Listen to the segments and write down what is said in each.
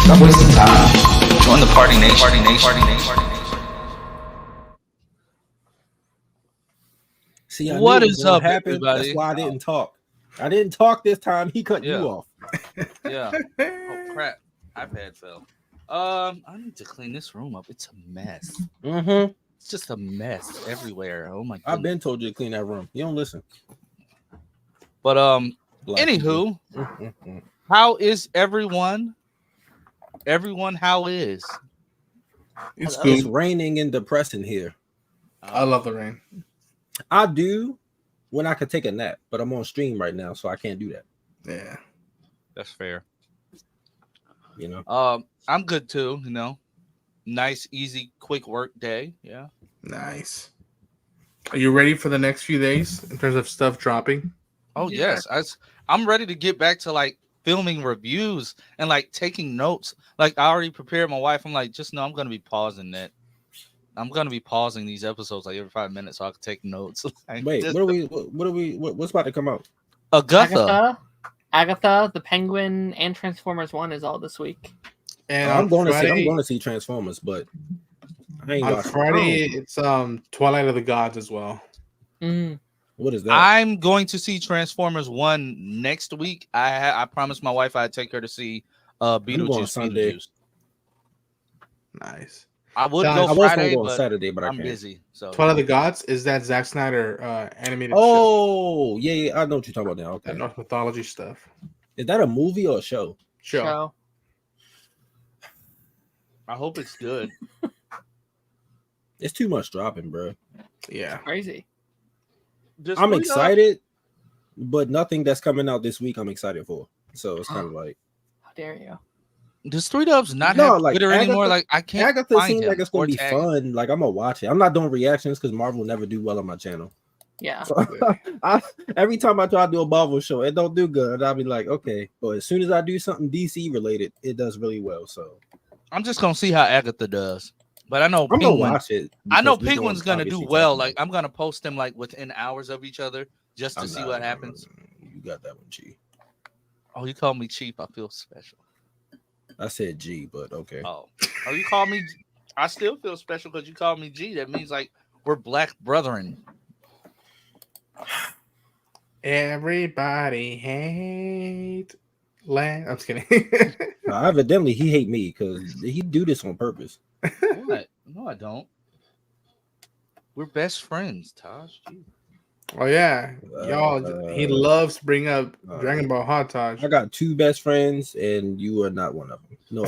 Stop wasting time. Join the party nation. Party nation. Party nation. Party nation. See, what is up, everybody? That's why I didn't talk. I didn't talk this time. He cut you off. Yeah. Oh crap! iPad fell. I need to clean this room up. It's a mess. Mm-hmm. It's just a mess everywhere. Oh my god! I've been told you to clean that room. You don't listen. But Black anywho, people. how is everyone? Everyone, how is? It's It's good. raining and depressing here. I love the rain. I do when I could take a nap, but I'm on stream right now, so I can't do that. Yeah. That's fair. You know. I'm good too. You know, nice, easy, quick work day. Yeah. Nice. Are you ready for the next few days in terms of stuff dropping? Oh yes, I'm ready to get back to like filming reviews and like taking notes. Like I already prepared my wife. I'm like, just know I'm gonna be pausing that. I'm gonna be pausing these episodes like every 5 minutes so I can take notes. Like, Wait, just, what's about to come out? Agatha, the Penguin, and Transformers 1 is all this week. And I'm on going Friday, to see Transformers, but I ain't on got Friday it's Twilight of the Gods as well. What is that? I'm going to see Transformers 1 next week. I promised my wife I'd take her to see Beetlejuice. Sunday. Beetlejuice. Nice. I would I go was Friday, gonna go on but Saturday, but I'm I can't. busy. So Twilight of the Gods is that Zack Snyder animated show. Oh, yeah, I know what you're talking about now. That Okay. Norse mythology stuff. Is that a movie or a show? Show. I hope it's good. It's too much dropping, bro. Yeah. Crazy. Just I'm put it up. excited, but nothing that's coming out this week I'm excited for. So it's kind of like How dare you? Does 3Dubs not No, have like Twitter anymore? Like I can't Agatha find seems him like it's or gonna be tag him. fun. Like I'm gonna watch it. I'm not doing reactions because Marvel never do well on my channel. Yeah. So every time I try to do a Marvel show, it don't do good. And I'll be like, okay. But as soon as I do something DC related, it does really well. So I'm just gonna see how Agatha does. But I know I'm gonna Penguin. watch it. I know because we're Penguin's gonna do obviously well. talking Like about I'm gonna post them like within hours of each other just it. to see what happens. You got that one, G. Oh, you call me cheap. I feel special. I said G, but okay. Oh, you call me. I still feel special because you called me G. That means like we're black brethren. Everybody hate land. I'm just kidding. Evidently, he hate me because he do this on purpose. What? No, I don't. We're best friends, Taj. Jeez. Oh yeah, y'all. He loves to bring up Dragon Ball Hot Taj. I got two best friends, and you are not one of them. No,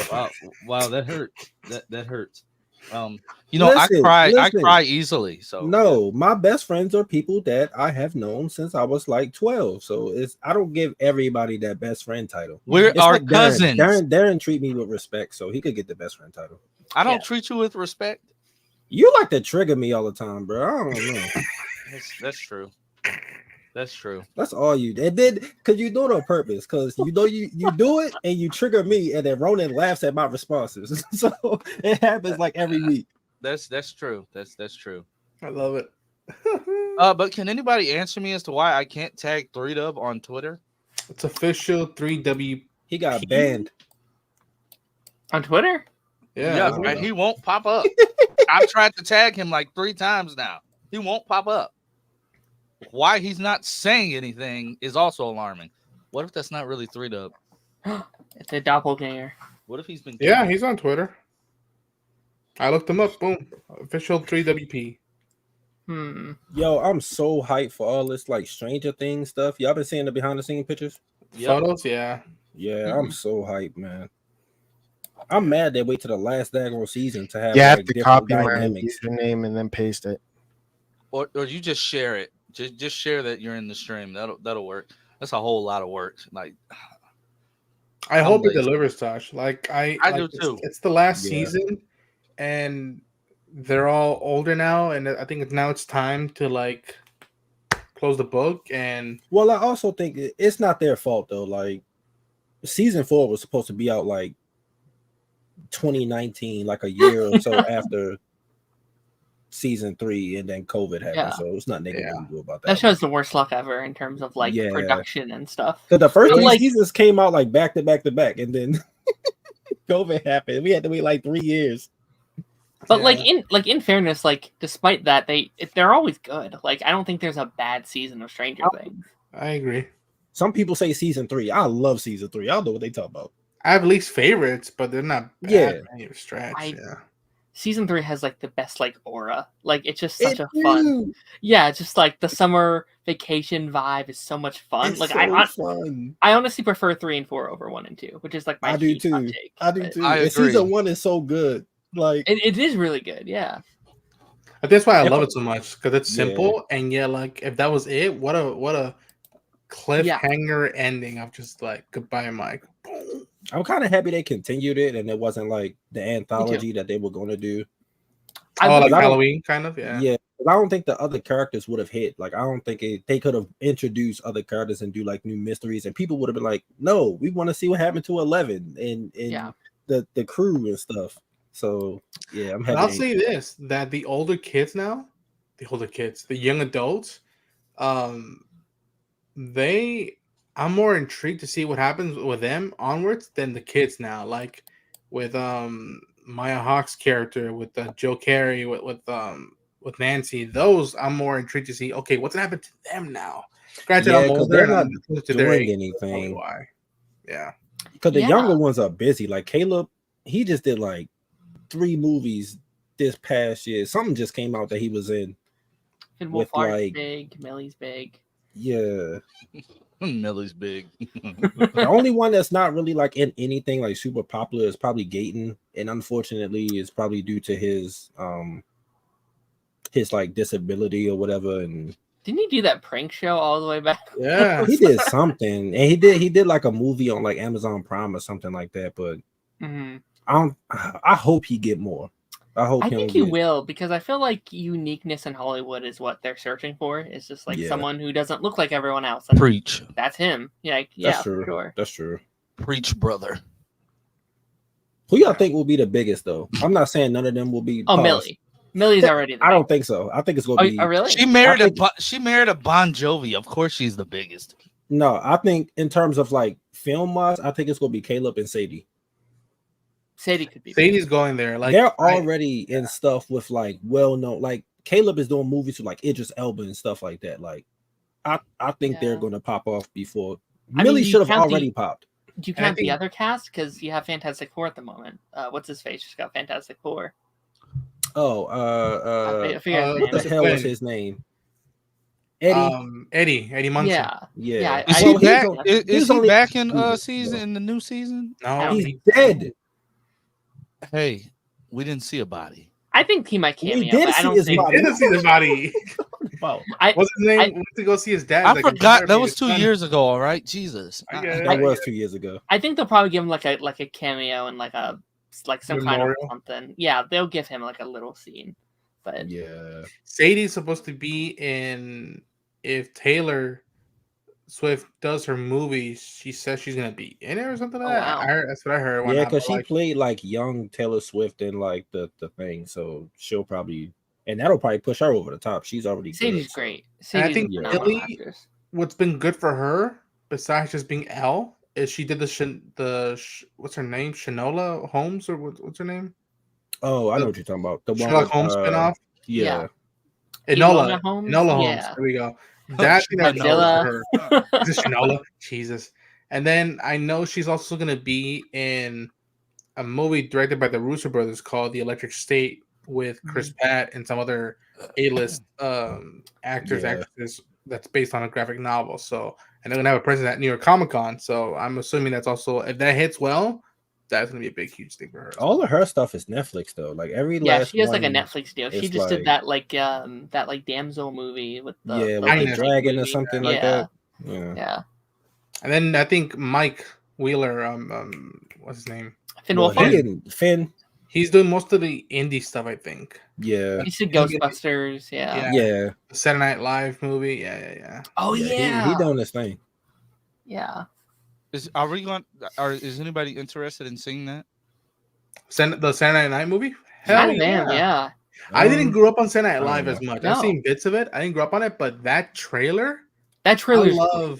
Wow, that hurts. That hurts. You know, Listen, I cry easily. So no, my best friends are people that I have known since I was like 12. So I don't give everybody that best friend title. We're our cousins. Darren treat me with respect, so he could get the best friend title. I don't treat you with respect. You like to trigger me all the time, bro. I don't know. That's true. That's true. That's all you did. Because you do it on purpose. Because you know you do it and you trigger me, and then Ronan laughs at my responses. So it happens like every week. That's true. That's true. I love it. But can anybody answer me as to why I can't tag 3Dub on Twitter? It's official 3W. He got banned On Twitter? Yeah, and he won't pop up. I've tried to tag him like 3 times now. He won't pop up. Why he's not saying anything is also alarming. What if that's not really 3Dub? It's a doppelganger. What if he's been? Yeah, he's on Twitter. I looked him up. Boom, official 3WP. Yo, I'm so hyped for all this like Stranger Things stuff. Y'all been seeing the behind the scene pictures? Yep. Photos, yeah. I'm so hyped, man. I'm mad they wait to the last daggone season to have. You have like, to different copy my dynamics. username and then paste it. Or you just share it. Just share that you're in the stream. That'll work. That's a whole lot of work. Like I I'm hope it lazy. delivers, Tosh. Like I do too. It's the last Yeah. season, and they're all older now, and I think now it's time to like close the book. And Well, I also think it's not their fault though. Like season 4 was supposed to be out like 2019, like a year or so after season 3, and then COVID happened. Yeah. So it's nothing they can really do about that. That show's the worst luck ever in terms of like Yeah. production and stuff. Because the first But, 3 like- seasons came out like back to back to back, and then COVID happened. We had to wait like 3 years. But Yeah. in fairness, like despite that, they're always good. Like I don't think there's a bad season of Stranger Things. I agree. Some people say season 3. I love season 3. I don't know what they talk about. I have least favorites, but they're not bad Yeah. by any stretch. Yeah. Season 3 has like the best like aura. Like it's just such It a fun. do. Yeah, it's just like the summer vacation vibe is so much fun. It's Like so fun. I honestly prefer 3 and 4 over 1 and 2, which is like my I do huge hot too. take, I do but too. I And agree. season 1 is so good. Like It is really good. Yeah. That's why I If love I- it so much because it's Yeah. simple and yeah, like if that was it, what a cliffhanger ending of just like goodbye, Mike. Boom. I'm kind of happy they continued it and it wasn't like the anthology that they were going to do. I Oh, would- like I don't- Halloween, kind of. Yeah. Yeah, 'cause I don't think the other characters would have hit. Like, I don't think they could have introduced other characters and do like new mysteries, and people would have been like, "No, we want to see what happened to 11 and Yeah. the crew and stuff." So yeah, I'm happy. And I'll they- say this: that the young adults, I'm more intrigued to see what happens with them onwards than the kids now. Like with Maya Hawke's character, with Joe Carey, with Nancy. Those I'm more intrigued to see. Okay, what's gonna happen to them now? Granted, Yeah, I'm 'cause older they're and not I'm closer to their doing age, that's probably anything. why. Yeah. Because the Yeah. younger ones are busy. Like Caleb, he just did like 3 movies this past year. Something just came out that he was in. Finn with, Wolfhard's like- big, Millie's big. Yeah, Millie's big. the only one that's not really like in anything like super popular is probably Gayton, and unfortunately, it's probably due to his like disability or whatever. And Didn't he do that prank show all the way back? Yeah. he did something, and he did like a movie on like Amazon Prime or something like that. But hmm I hope he get more. I hope I him think he get- will, because I feel like uniqueness in Hollywood is what they're searching for. It's just like Yeah. someone who doesn't look like everyone else. And Preach. that's him. Yeah, yeah, That's for true. sure. That's true. Preach, brother. Who y'all think will be the biggest though? I'm not saying none of them will be. Oh, pause. Millie. Millie's already the I don't think so. I think it's gonna be. Oh, really? She married I think- she married a Bon Jovi. Of course, she's the biggest. No, I think in terms of like film wise, I think it's gonna be Caleb and Sadie. Sadie could be. Sadie's going there. Like They're already in stuff with like well known. Like Caleb is doing movies with like Idris Elba and stuff like that. Like I think they're Yeah. gonna pop off before. I mean, Millie you should have count the- already popped. Do you And I count the think- other cast? Because you have Fantastic Four at the moment. What's his face? Just got Fantastic Four. Oh, I forget his what name. the hell was Quinn. his name? Eddie. Eddie Munson. Yeah. Yeah. Is I- he Well, he's back? on- Is he's he only- back in Jesus, season bro. in the new season? No, He's dead. Hey, we didn't see a body. I think he might We cameo. did but I see don't his think. body. didn't see the body. Wow. What's his name? I- Went to go see his dad. I Like, forgot that therapy, was his 2 son. years ago. All right, Jesus. I get it. That was 2 years ago. I think they'll probably give him like a cameo and like some kind Memorial? of something. Yeah, they'll give him like a little scene. But Yeah. Sadie's supposed to be in. If Taylor Swift does her movie, she says she's gonna be in it or something. Oh, Like that. wow. I heard, that's what I heard. Yeah, Why not? because But, she like, played like young Taylor Swift in like the thing, so she'll probably and that'll probably push her over the top. She's already Sadie's good, so- great. And I Sadie's think a phenomenal Millie- actress. what's been good for her, besides just being Elle, is she did what's her name? Shanola Holmes or what's her name? Oh, I know what you're talking about. The one Sherlock with, Holmes spinoff. Yeah. Enola Holmes? Holmes. Yeah. There we go. That thing that's Shanola. good for her. Is it Shanola? Jesus. And then I know she's also going to be in a movie directed by the Russo brothers called The Electric State with Chris Pratt and some other A-list actors, Yeah. actresses that's based on a graphic novel. So, and they're going to have a presence at New York Comic Con. So I'm assuming that's also, if that hits well, that's going to be a big, huge thing for her. All of her stuff is Netflix though. Like every Yeah, last she has like a one- Netflix deal. She it's just did like- that like damsel movie with the yeah, the with the Highness dragon or movie. something like Yeah. that. Yeah. Yeah. And then I think Mike Wheeler, what's his name? Finn Well, Wolfhard. he and Finn. He's doing most of the indie stuff, I think. Yeah. He did Ghostbusters. Yeah. Yeah. The Saturday Night Live movie. Yeah. Oh yeah. He doing this thing. Yeah. Are we going? Is anybody interested in seeing that? The Saturday Night movie? Hell Kind of am, yeah. I didn't grow up on Saturday Night I Live don't as know. much. No. I've seen bits of it. I didn't grow up on it, but that trailer, That trailer.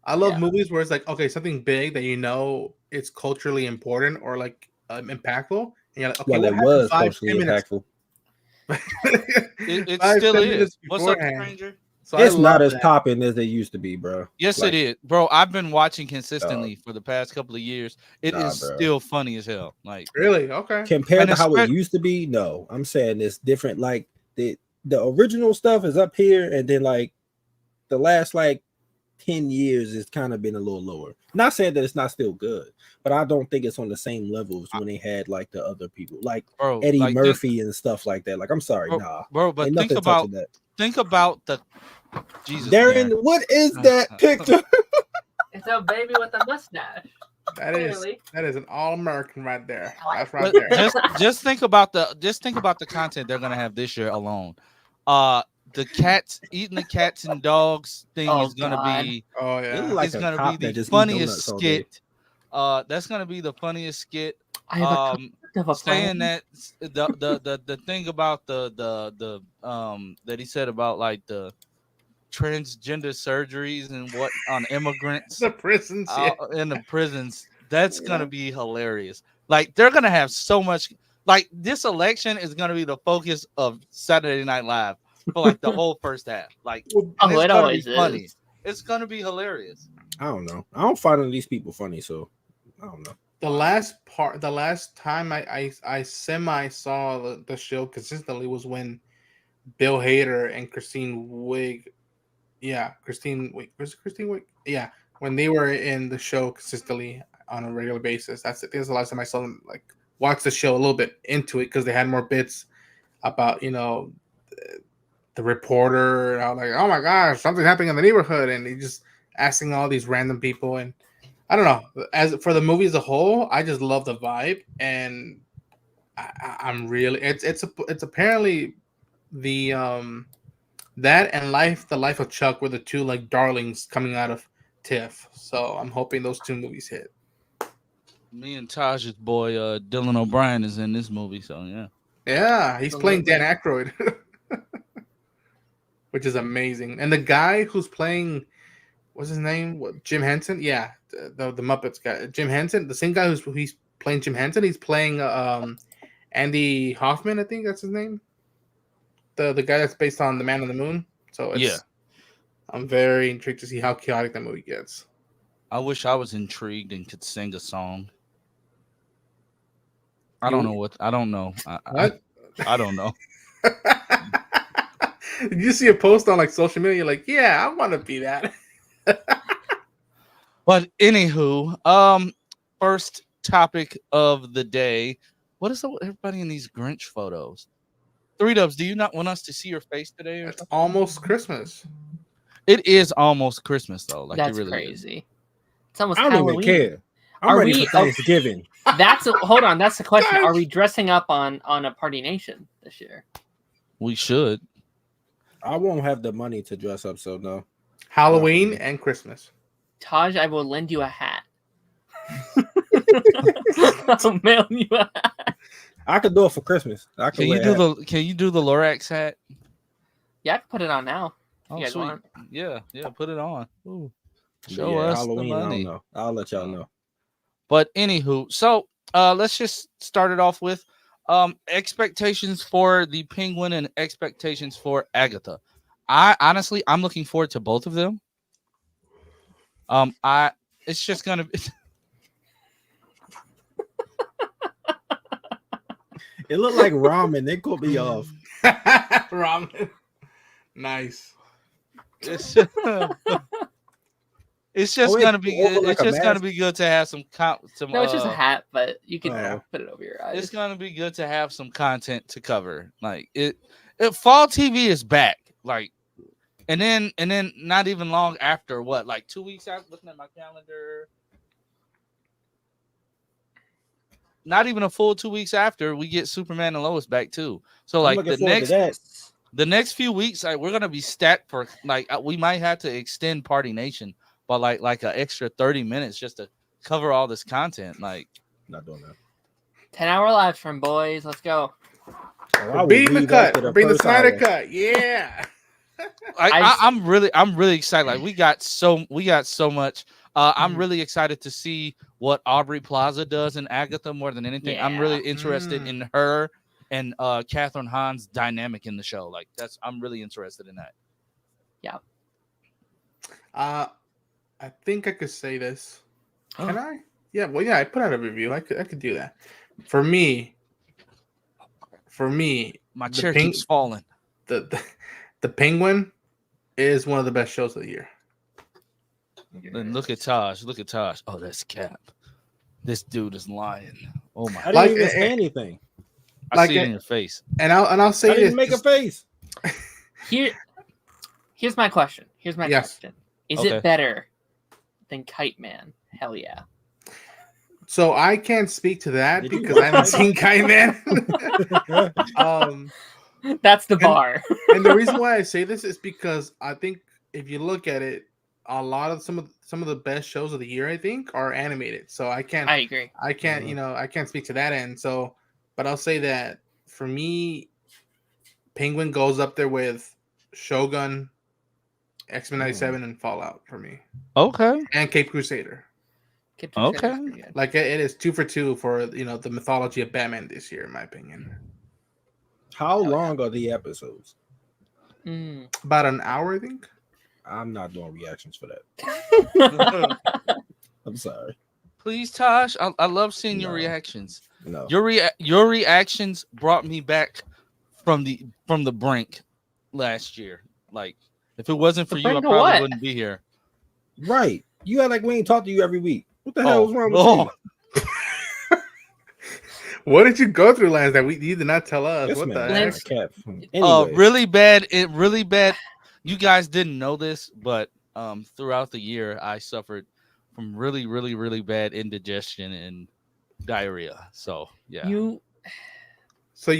I love Yeah. movies where it's like, okay, something big that you know it's culturally important or like impactful. And you're like, okay, Well, what it happened was 5, culturally 10 minutes? impactful. It 5, still 10 is. minutes What's up, beforehand. stranger? So I It's love not as that. popping as it used to be, bro. Yes, Like, it is, bro. I've been watching consistently for the past couple of years. It Nah, is bro. still funny as hell. Like, Really? Okay. compared And to how it especially- used to be, no. I'm saying it's different. Like the original stuff is up here, and then like the last like 10 years it's kind of been a little lower. Not saying that it's not still good, but I don't think it's on the same levels when they had like the other people, like bro, Eddie like, Murphy and stuff like that. Like, I'm sorry, nah. bro. But Ain't think nothing about touching that. the Jesus. Darren, what is that picture? It's a baby with a mustache. That is an all-American right there. That's right But there. just think about the content they're gonna have this year alone. The cats eating the cats and dogs thing Oh, is gonna God. be Oh It yeah. look like it's a gonna cop be that the just eat funniest donuts all day. skit. That's gonna be the funniest skit. I have a concept of a Saying plan. that the thing about the that he said about like the transgender surgeries and what on immigrants The prisons. Yeah. in the prisons, that's gonna be hilarious. Like they're gonna have so much. Like this election is gonna be the focus of Saturday Night Live for like the whole first half. Like, and Oh, it's it gonna always be funny. is. It's gonna be hilarious. I don't know. I don't find any of these people funny, so I don't know. The last time I semi saw the show consistently was when Bill Hader and Christine Wiig, Christine Wiig, when they were in the show consistently on a regular basis. That's the last time I saw them like watch the show a little bit into it because they had more bits about the reporter. And I was like, oh my gosh, something's happening in the neighborhood, and he just asking all these random people. And I don't know. As for the movie as a whole, I just love the vibe, and I'm really it's apparently the that and the life of Chuck were the two like darlings coming out of TIFF. So I'm hoping those two movies hit. Me and Taj's boy Dylan O'Brien is in this movie, so yeah. Yeah, he's playing Dan Aykroyd, which is amazing. And the guy who's playing, what's his name? Jim Henson? Yeah, the Muppets guy, Jim Henson. The same guy he's playing Jim Henson. He's playing Andy Hoffman, I think that's his name. The guy that's based on The Man on the Moon. So I'm very intrigued to see how chaotic that movie gets. I wish I was intrigued and could sing a song. I don't know. What? I don't know. Did you see a post on like social media? You're like, yeah, I want to be that. But anywho, first topic of the day. What is everybody in these Grinch photos? 3Dubs, do you not want us to see your face today? Or It's almost Christmas. It is almost Christmas though. Like That's it really crazy. It's almost I don't Halloween. even care. I'm Are ready we- for Thanksgiving. Hold on. That's the question. Are we dressing up on a Party Nation this year? We should. I won't have the money to dress up, so no. Halloween and Christmas. Taj, I will lend you a hat. I'll mail you a hat. I could do it for Christmas. I Can you do the Lorax hat? Yeah, I can put it on now. Oh, You guys sweet. want? Yeah, put it on. Ooh. Show Yeah, us Halloween. the I money. don't know. I'll let y'all know. But anywho, so let's just start it off with expectations for the Penguin and expectations for Agatha. I'm looking forward to both of them. It's just gonna be. It looked like ramen. They caught me off. Ramen. Nice. It's just gonna be over good. like It's a just gonna mask? be good to have some No, it's just a hat, but you can Oh. put it over your eyes. It's gonna be good to have some content to cover. Like fall TV is back. Like, and then not even long after, what, like 2 weeks after, looking at my calendar. Not even a full 2 weeks after, we get Superman and Lois back too. So I'm like looking forward to that. the next few weeks, like, we're gonna be stacked for like we might have to extend Party Nation by like an extra 30 minutes just to cover all this content. Like, Not doing that. 10-hour live stream, boys. Let's go. Oh, I would Beating the leave cut. after the Bring the first Snyder hour. cut. Yeah. I'm really excited. Like we got so much. I'm really excited to see what Aubrey Plaza does in Agatha more than anything. I'm really interested in her and Catherine Hahn's dynamic in the show. Like I'm really interested in that. Yeah. I think I could say this. Can I? Yeah. Well, yeah. I put out a review. I could do that. For me, my chair keeps falling. The Penguin is one of the best shows of the year. And look at Taj. Look at Taj. Oh, that's Cap. This dude is lying. Oh my! I didn't even say anything. I see it in your face. And I'll say I didn't make a face. Here's my question. Here's my question. Is it better than Kite Man? Hell yeah. So I can't speak to that because I haven't seen Kite Man. That's the bar. And the reason why I say this is because I think if you look at it, a lot of some of the best shows of the year, I think, are animated. So I agree. I can't, I can't speak to that end. So, but I'll say that for me, Penguin goes up there with Shogun, X-Men 97, and Fallout for me. Okay. And Cape Crusader. Okay. Like it is 2 for 2 for the mythology of Batman this year, in my opinion. How long are the episodes? About an hour, I think. I'm not doing reactions for that. I'm sorry. Please, Tosh. I love seeing your reactions. No. Your reactions brought me back from the brink last year. Like, if it wasn't for you, I probably wouldn't be here. Right. You act like we ain't talk to you every week. What the hell is wrong with you? What did you go through last night? You did not tell us. This what the heck? Anyway. Really bad. It really bad. You guys didn't know this, but throughout the year, I suffered from really, really, really bad indigestion and diarrhea. So yeah. So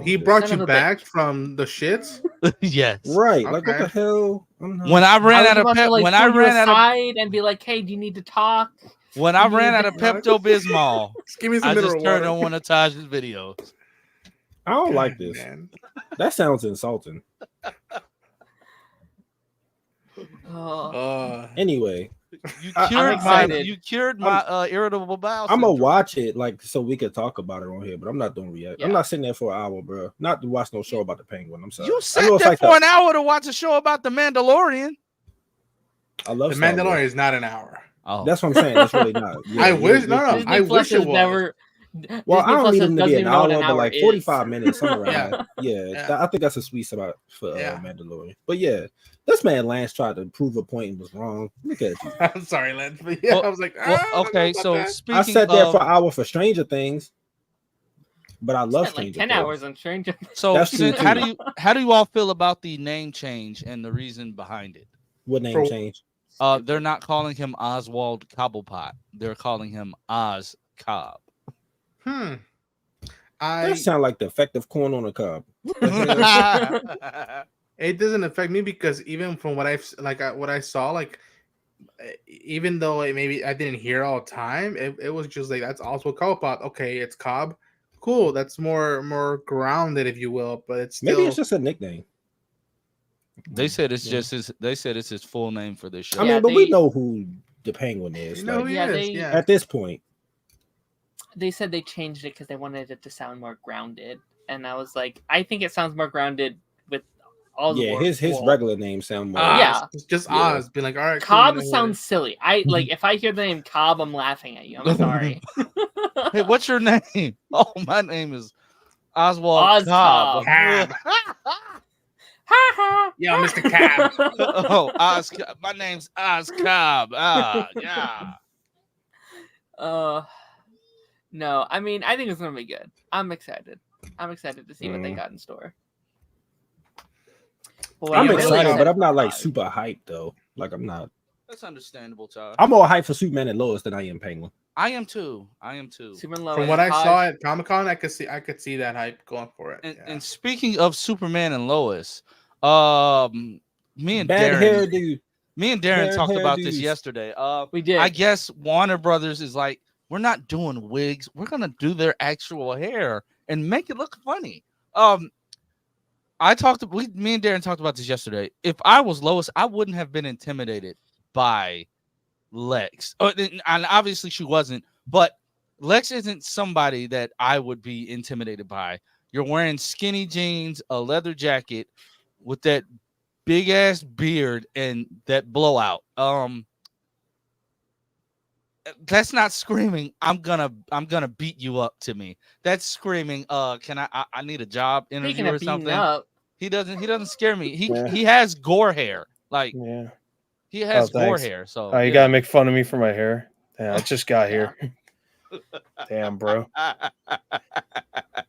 he brought you back from the shits? Yes. Right. Okay. Like what the hell? When I ran out of and be like, hey, do you need to talk? When I ran out of Pepto Bismol, I just turned on one of Taj's videos. I don't like this. Man. That sounds insulting. Anyway, you cured my irritable bowel syndrome. I'm gonna watch it so we could talk about it on here, but I'm not doing react. I'm not sitting there for an hour, bro. Not to watch no show about the Penguin. I'm sorry. You sat there for an hour to watch a show about the Mandalorian. I love the Mandalorian is not an hour. Oh, that's what I'm saying. That's really not. Yeah, I wish I wish it was. Well, I don't need them to be an hour, but like 45 minutes, something around that. Yeah, I think that's a sweet spot for Mandalorian. But yeah, this man Lance tried to prove a point and was wrong. Look at you. I'm sorry, Lance, but yeah, I was like, okay. So speaking, I sat there for an hour for Stranger Things, but I love Stranger 10 Things. hours on Stranger Things. So how do you all feel about the name change and the reason behind it? What name change? They're not calling him Oswald Cobblepot. They're calling him Oz Cobb. That sound like the effect of corn on a cob. It doesn't affect me because even from what what I saw, like even though maybe I didn't hear all the time, it was just like that's also Cobblepot. Okay, it's Cobb. Cool. That's more grounded, if you will. But it's still... maybe it's just a nickname. They said it's just his. They said it's his full name for this show. I mean, but we know who the Penguin is. At this point, they said they changed it because they wanted it to sound more grounded, and I was like, I think it sounds more grounded with all the his regular name sound more. It's just Oz. Be like, all right. Cobb sounds silly. I like if I hear the name Cobb, I'm laughing at you. I'm sorry. Hey, what's your name? Oh, my name is Oswald Cobb. Yeah, Mr. Cobb. My name's Oz Cobb. Yeah. No, I mean, I think it's gonna be good. I'm excited. I'm excited to see what they got in store. I'm excited, but I'm not like super hyped though. Like I'm not. That's understandable, Todd. I'm more hyped for Superman and Lois than I am Penguin. I am too. Superman, Lois, from what I saw at Comic-Con, I could see that hype going for it. And speaking of Superman and Lois, me and Darren talked about this yesterday. We did. I guess Warner Brothers is like, we're not doing wigs. We're gonna do their actual hair and make it look funny. Me and Darren talked about this yesterday. If I was Lois, I wouldn't have been intimidated by Lex. And obviously she wasn't, but Lex isn't somebody that I would be intimidated by. You're wearing skinny jeans, a leather jacket with that big ass beard and that blowout. That's not screaming, I'm gonna beat you up to me. That's screaming, can I need a job interview Speaking of or beating something. up, He doesn't scare me. Yeah. He has gore hair. Like Yeah. he has gore thanks. hair. So Oh, you gotta make fun of me for my hair. Yeah, I just got Yeah. here. Damn, bro.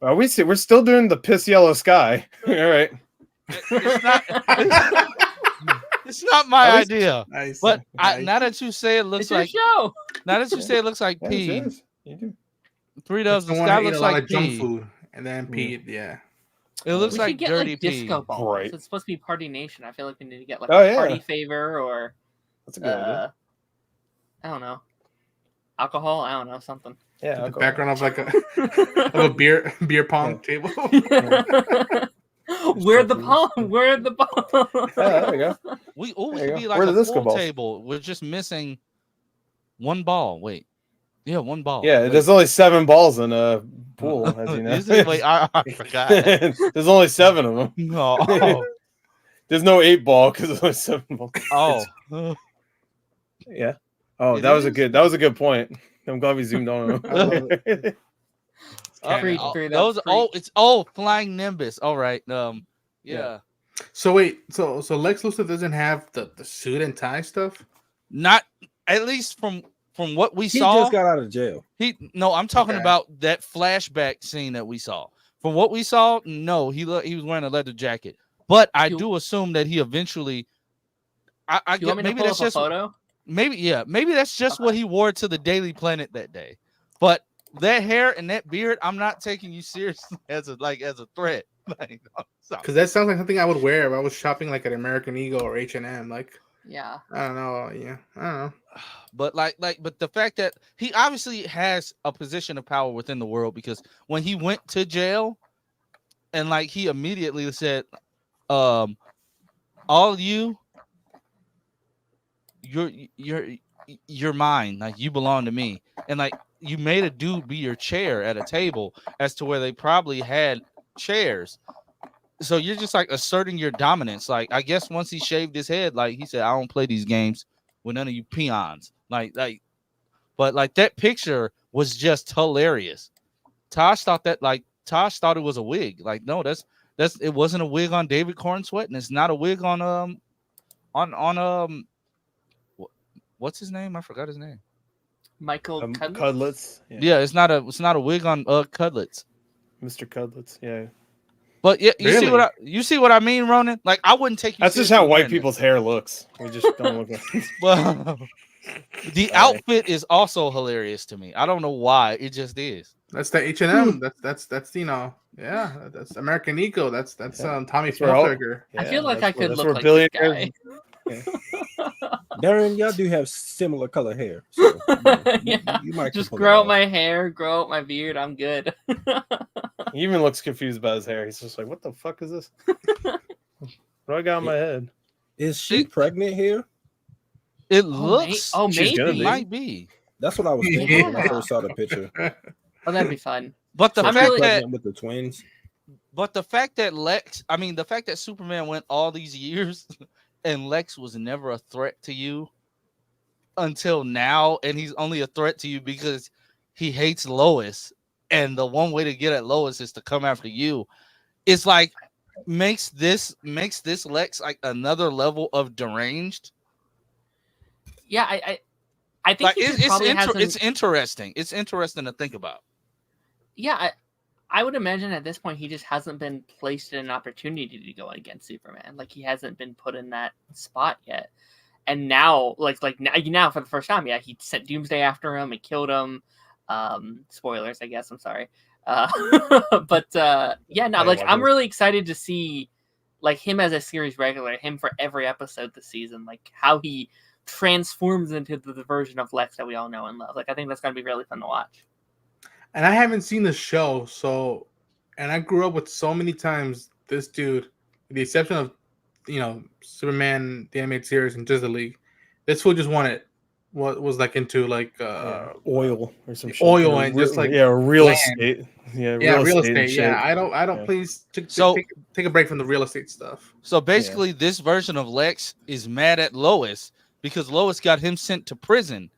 We're still doing the piss yellow sky. All right. It's not. It's not my At least- idea. Nice. But nice. now that you say it looks it's your like show. now that you say it looks like Yeah, pee. it is. You do. 3 I Doves. don't The want sky to eat looks a lot like of junk pee. food and then pee. Yeah. It looks We like should get dirty like pee. disco balls. Right. It's supposed to be Party Nation. I feel like we need to get like Oh, a yeah. party favor or That's a good idea. I don't know, alcohol. I don't know, something. Yeah. The I'll go. background of like a beer pong table. Where the palm? Where the palm? Yeah, there you go. We There you could go. be like Where a did this go, pool balls? table. We're just missing one ball. Wait. Yeah, one ball. Yeah, Wait. there's only 7 balls in a pool, as you know. Is it? Wait, I forgot. There's only 7 of them. No. There's no 8 ball because there's only 7 balls. Oh. Yeah. Oh, It that was is? a good point. I'm glad we zoomed on him. Freak Oh, through that those freak. it's flying Nimbus. All right. Yeah. So wait, so Lex Luthor doesn't have the suit and tie stuff? Not at least from what we He saw. just got out of jail. I'm talking Okay. about that flashback scene that we saw. From what we saw, no, he was wearing a leather jacket. But I do assume that he eventually. I You get want me to maybe pull that's up a just photo? maybe that's just what he wore to the Daily Planet that day. But that hair and that beard, I'm not taking you seriously as a threat. Like, sorry. Because that sounds like something I would wear if I was shopping like at American Eagle or H&M. Like, Yeah. I don't know. Yeah, I don't know. But but the fact that he obviously has a position of power within the world, because when he went to jail and like he immediately said, all you're mine, like you belong to me. And like you made a dude be your chair at a table as to where they probably had chairs. So you're just like asserting your dominance. Like I guess once he shaved his head, like he said, I don't play these games with none of you peons. But that picture was just hilarious. Tosh thought it was a wig. Like, no, it wasn't a wig on David Corn Sweat, and it's not a wig on what's his name? I forgot his name. Michael Cudlitz? Cudlitz. Yeah, it's not a wig on Cudlitz. Mr. Cudlitz. Yeah. But yeah, Really? you see what I mean, Ronan? Like I wouldn't take you. That's just seriously how white wearing people's hair looks. We just don't look like this. Well, the outfit is also hilarious to me. I don't know why. It just is. That's the H&M. That's yeah. That's American Eagle. That's Tommy where all- Hilfiger. I feel like I could that's look where like this guy. billionaires- Darren, y'all do have similar color hair. So, Yeah. you might Just can pull grow it out off. my hair, grow out my beard. I'm good. He even looks confused about his hair. He's just like, "What the fuck is this? What do I got on my head?" Is she pregnant here? It looks. She's gonna It be. might be. That's what I was thinking when I first saw the picture. Oh, that'd be fun. But the So fact she's that pregnant with the twins. the fact that Superman went all these years and Lex was never a threat to you until now, and he's only a threat to you because he hates Lois, and the one way to get at Lois is to come after you. It's like makes this Lex like another level of deranged. Yeah, I think Like he just probably hasn't. it's interesting. It's interesting to think about. Yeah, I would imagine at this point he just hasn't been placed in an opportunity to go against Superman. Like he hasn't been put in that spot yet. And now, like now for the first time, yeah, he sent Doomsday after him and killed him. Spoilers, I guess. I'm sorry. But yeah, no, like I'm really excited to see like him as a series regular, him for every episode this season, like how he transforms into the version of Lex that we all know and love. Like I think that's gonna be really fun to watch. And I haven't seen the show, and I grew up with so many times this dude, with the exception of, Superman, the animated series, and Justice League, this fool just wanted what was like into like oil or some shit. oil and just like real land. estate. Yeah, real estate. and shit. Yeah, I don't. Yeah. Please So- take a break from the real estate stuff. So basically, this version of Lex is mad at Lois because Lois got him sent to prison,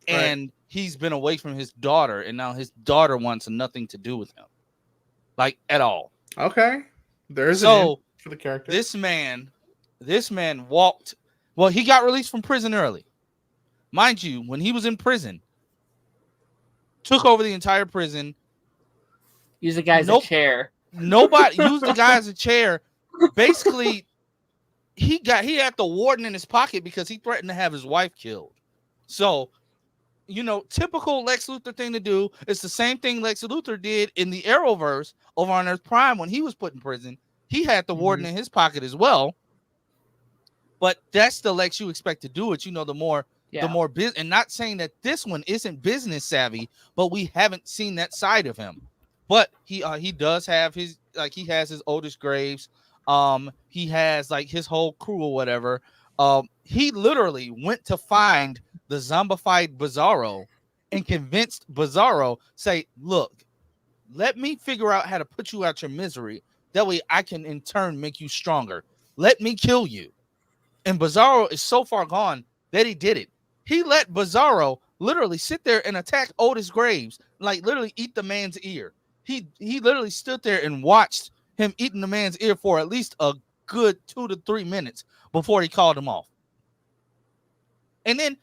and he's been away from his daughter, and now his daughter wants nothing to do with him, like at all. Okay, there's So for the character. this man walked. Well, he got released from prison early, mind you. When he was in prison, took over the entire prison. Use the guy as a chair. Nobody used the guy as a chair. Basically, he had the warden in his pocket because he threatened to have his wife killed. So, typical Lex Luthor thing to do. It's the same thing Lex Luthor did in the Arrowverse over on Earth Prime when he was put in prison. He had the warden in his pocket as well. But that's the Lex you expect to do it. The more business. And not saying that this one isn't business savvy, but we haven't seen that side of him. But he does have his he has his oldest graves. He has like his whole crew or whatever. He literally went to find the zombified Bizarro and convinced Bizarro, say, look, let me figure out how to put you out your misery. That way I can in turn make you stronger. Let me kill you. And Bizarro is so far gone that he did it. He let Bizarro literally sit there and attack Otis Graves, like literally eat the man's ear. He literally stood there and watched him eating the man's ear for at least a good 2 to 3 minutes before he called him off. And then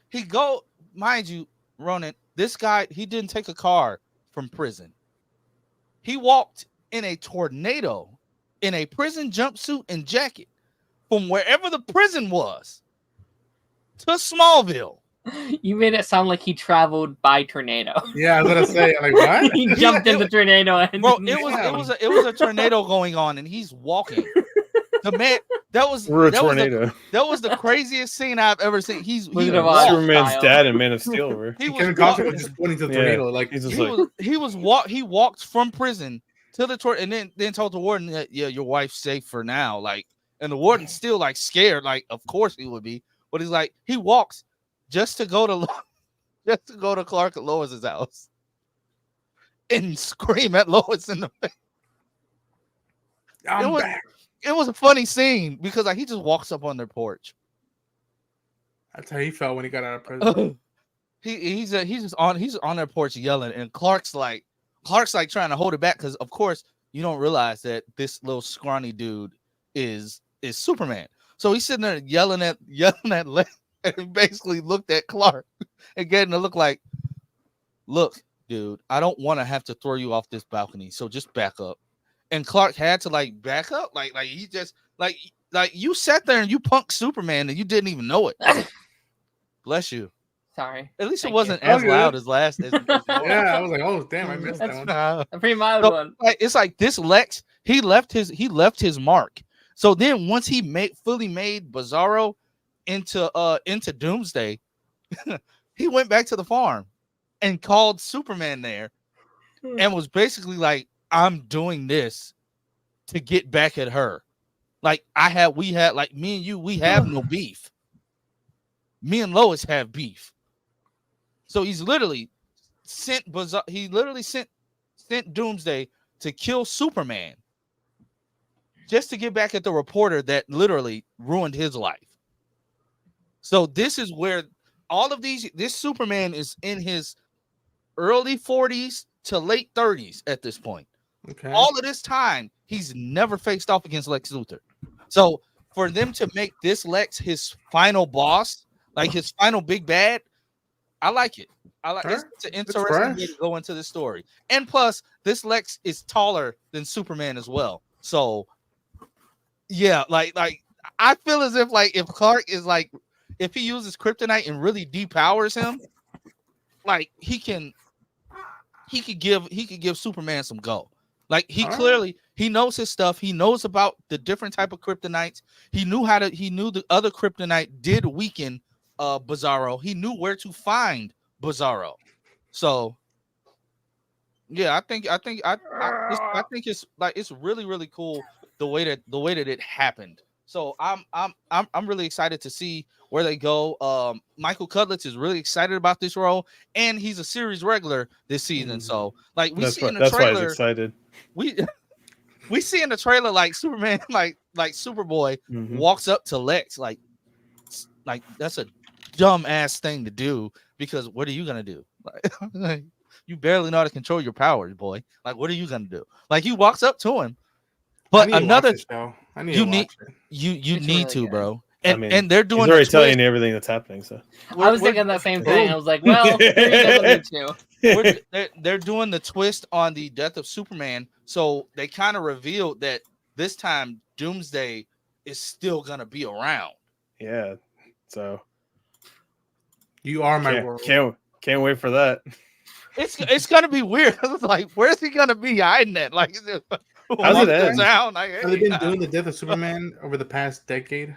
mind you, Ronan, this guy, he didn't take a car from prison. He walked in a tornado in a prison jumpsuit and jacket from wherever the prison was to Smallville. You made it sound like he traveled by tornado. Yeah, I was gonna say, like, what? He jumped in the tornado. And Bro, it was a tornado going on, and he's walking. The man, that was the craziest scene I've ever seen. He walked. Superman's dad and Man of Steel. He Kevin Costner was just pointing to the tornado, like he's just he walked from prison to the tornado, and then told the warden that your wife's safe for now. Like, and the warden's still like scared. Like, of course he would be, but he's like he walks just to go to Clark at Lois's house and scream at Lois in the face. It was a funny scene because like he just walks up on their porch. That's how he felt when he got out of prison. he's on their porch yelling, and Clark's like trying to hold it back because of course you don't realize that this little scrawny dude is Superman. So he's sitting there yelling at and he basically looked at Clark and getting to look like, look, dude, I don't want to have to throw you off this balcony, so just back up. And Clark had to like back up, like he just like you sat there and you punked Superman and you didn't even know it. Bless you. Sorry. At least it wasn't as loud as last. Yeah, I was like, oh damn, I missed that one. A pretty mild one. Like, it's like this Lex, he left his mark. So then once he fully made Bizarro into Doomsday, he went back to the farm and called Superman there and was basically like, I'm doing this to get back at her. Like we had like me and you, we have no beef. Me and Lois have beef. So he's literally sent Doomsday to kill Superman just to get back at the reporter that literally ruined his life. So this is where this Superman is in his early 40s to late 30s at this point. Okay. All of this time, he's never faced off against Lex Luthor. So for them to make this Lex his final boss, like his final big bad, I like it. It's an interesting way to go into this story. And plus, this Lex is taller than Superman as well. So yeah, like I feel as if like if Clark is like if he uses kryptonite and really depowers him, like he could give Superman some go. Like he knows his stuff. He knows about the different type of kryptonites. He knew the other kryptonite did weaken Bizarro. He knew where to find Bizarro. So yeah, I think it's like it's really, really cool the way that it happened. So I'm really excited to see where they go. Michael Cudlitz is really excited about this role, and he's a series regular this season. So like we see in the That's why he's trailer, excited. we see in the trailer like Superman, like Superboy Mhm. walks up to Lex, like that's a dumb ass thing to do, because what are you gonna do? Like, you barely know how to control your powers, boy. Like, what are you gonna do? Like, he walks up to him. But another, I need you to need watch it. you It's need really to, good. bro. I And mean, and they're doing He's already the telling twist. you everything that's happening. So I was thinking that same thing. I was like, well, here he doesn't need to. They're doing the twist on the death of Superman, so they kind of revealed that this time Doomsday is still gonna be around. yeah, so You are my world. can't wait for that. It's gonna be weird. I was like, where's he gonna be hiding at? Like, How's it end? down? Like, Have they been doing the death of Superman over the past decade?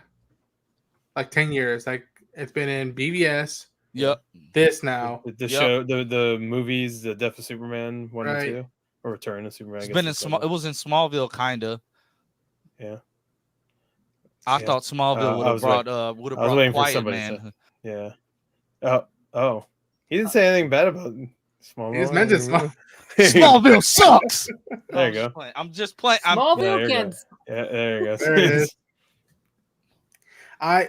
Like 10 years. Like it's been in BVS. Yep. This now. The show, the movies, the Death of Superman 1 and Right. 2, or Return of Superman. I It's guess been in it's small. It was in Smallville, kinda. Yeah. I Yeah. thought Smallville would I have was brought I was waiting for Quiet somebody to Man. say. Yeah. Oh. He didn't say anything bad about Smallville. He just mentioned Small. Smallville sucks. There you go. I'm just playing. Smallville you kids. Yeah, there you go. There it is. I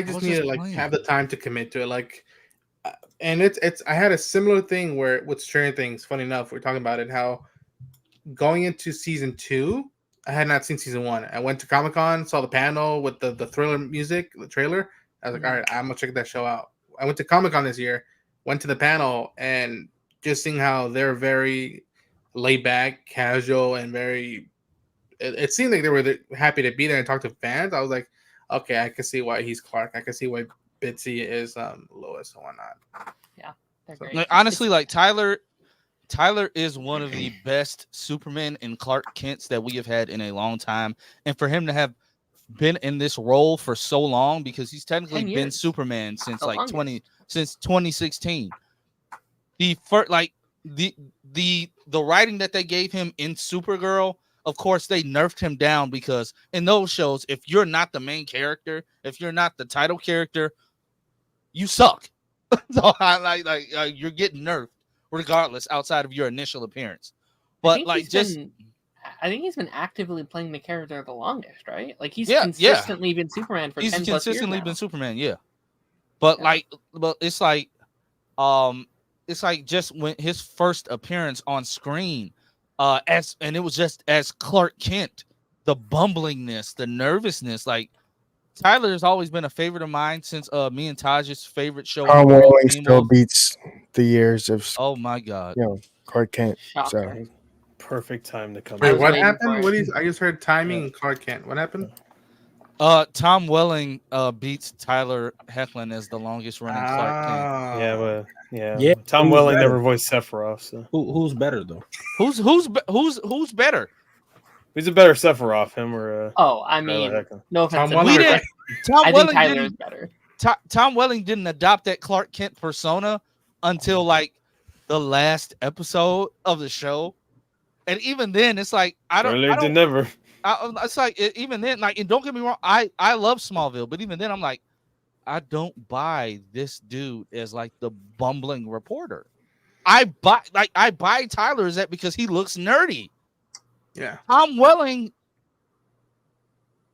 just was need just to like playing. have the time to commit to it. Like, and it's I had a similar thing where with Stranger Things. Funny enough, we're talking about it. How going into season 2, I had not seen season 1. I went to Comic-Con, saw the panel with the Thriller music, the trailer. I was like, all right, I'm gonna check that show out. I went to Comic-Con this year, went to the panel, and just seeing how they're very laid back, casual, and very. It seemed like they were happy to be there and talk to fans. I was like, okay, I can see why he's Clark. I can see why Bitsy is Lois and whatnot. They're great. Like, honestly, like Tyler is one of the best Superman and Clark Kents that we have had in a long time, and for him to have been in this role for so long, because he's technically 10 been years. Superman since The like longest. since 2016. The first, like the writing that they gave him in Supergirl, of course they nerfed him down, because in those shows, if you're not the main character, if you're not the title character, you suck. So you're getting nerfed regardless, outside of your initial appearance. But like, I think he's been actively playing the character the longest, right? Like he's Yeah, consistently been Superman for he's 10 plus years consistently now. been Superman, yeah. But but it's like just when his first appearance on screen, and it was just as Clark Kent, the bumblingness, the nervousness. Like, Tyler has always been a favorite of mine since me and Taj's favorite show. Tom Welling still beats the years of Oh my god! Clark Kent. Shocker. So Perfect time to come. I Wait, was what waiting happened? for it. I just heard timing and Clark Kent. What happened? Tom Welling beats Tyler Hoechlin as the longest running Clark Kent. Yeah, but Yeah, Tom who's Welling better? never voiced Sephiroth, so Who's better though? Who's better? who's a better Sephiroth, him or Oh, I Tyler mean, Hoechlin? no offense. Tom We Welling. didn't. Tom I think Welling Tyler is didn't. better. Tom Welling didn't adopt that Clark Kent persona until like the last episode of the show, and even then, it's like I don't. Never. It's like even then, like, and don't get me wrong, I love Smallville, but even then, I'm like, I don't buy this dude as like the bumbling reporter. I buy Tyler as that because he looks nerdy. Yeah. Tom Welling,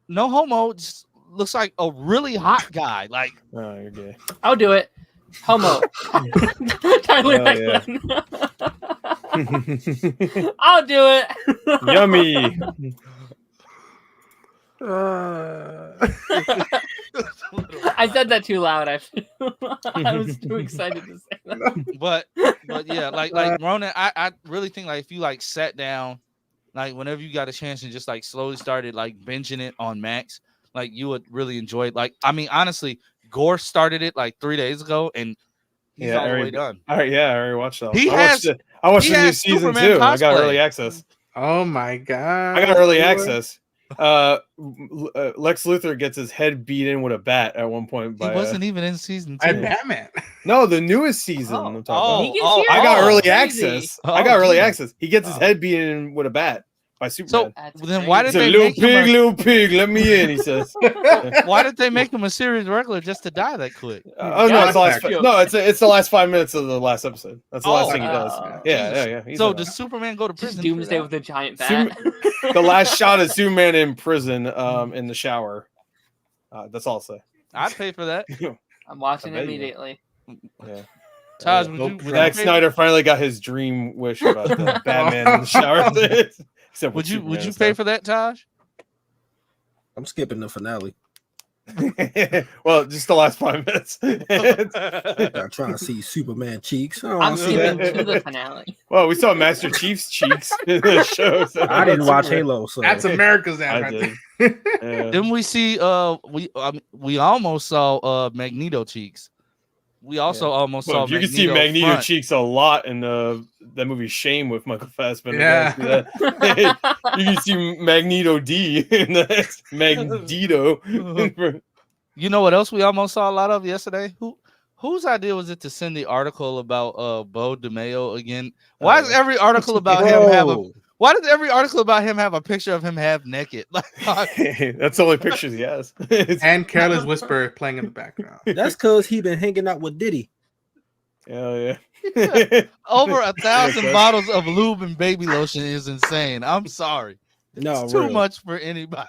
no homo, just looks like a really hot guy. Like, Oh, you're gay. I'll do it. Homo. Tyler Oh, Hoechlin. I'll do it. Yummy. I said that too loud. I was too excited to say that. but yeah, like Ronan, I really think like if you like sat down, like whenever you got a chance and just like slowly started like binging it on Max, like you would really enjoy it. Like, I mean, honestly, Gore started it like 3 days ago and he's all the way done. All right, yeah, I already watched that. He I watched he the new has season Superman too. I got cosplay. early access. Oh my god! I got early access. Lex Luthor gets his head beat in with a bat at one point. He wasn't even in season 2. And Batman. No, the newest season. Oh. I'm talking He about. gets here? I got Oh, early crazy. access. I got early geez. access. He gets his head beaten in with a bat. by Superman. That's then why He's did a they little make him little pig, let me in, he says. why did they make him a series regular just to die that quick? Oh no, Yeah, it's the last. that's No, it's the last 5 minutes of the last episode. That's the last thing he does. Jesus. Yeah. He's So in it. does Superman go to Just prison? Doomsday for with a giant Super- bat. The last shot is Superman in prison, in the shower. That's all I'll say. I'd pay for that. I'm watching I bet you immediately. Yeah. Taj, would you Zack pay- Snyder finally got his dream wish about the Batman in the shower. Except Would you pay for that, Taj? I'm skipping the finale. Well, just the last 5 minutes. I'm trying to see Superman cheeks. Oh, I'm see skipping that. to the finale. Well, we saw Master Chief's cheeks in the show. So I didn't watch Halo, so That's America's ass I right did. there. Yeah. Didn't we see? We almost saw Magneto cheeks. We also almost Well, saw. you can see Magneto front. cheeks a lot in that movie Shame with Michael Fassbender. Yeah. You can see that. You can see Magneto D in the next Magneto. You know what else we almost saw a lot of yesterday? Whose idea was it to send the article about Beau DeMayo again? Why does every article about him have a? Bro, Why does every article about him have a picture of him half naked? Like, That's the only pictures he has. And Careless Whisper playing in the background. that's because he been hanging out with Diddy. Hell yeah. over 1,000 bottles of lube and baby lotion is insane. I'm sorry. No, It's too real. much for anybody.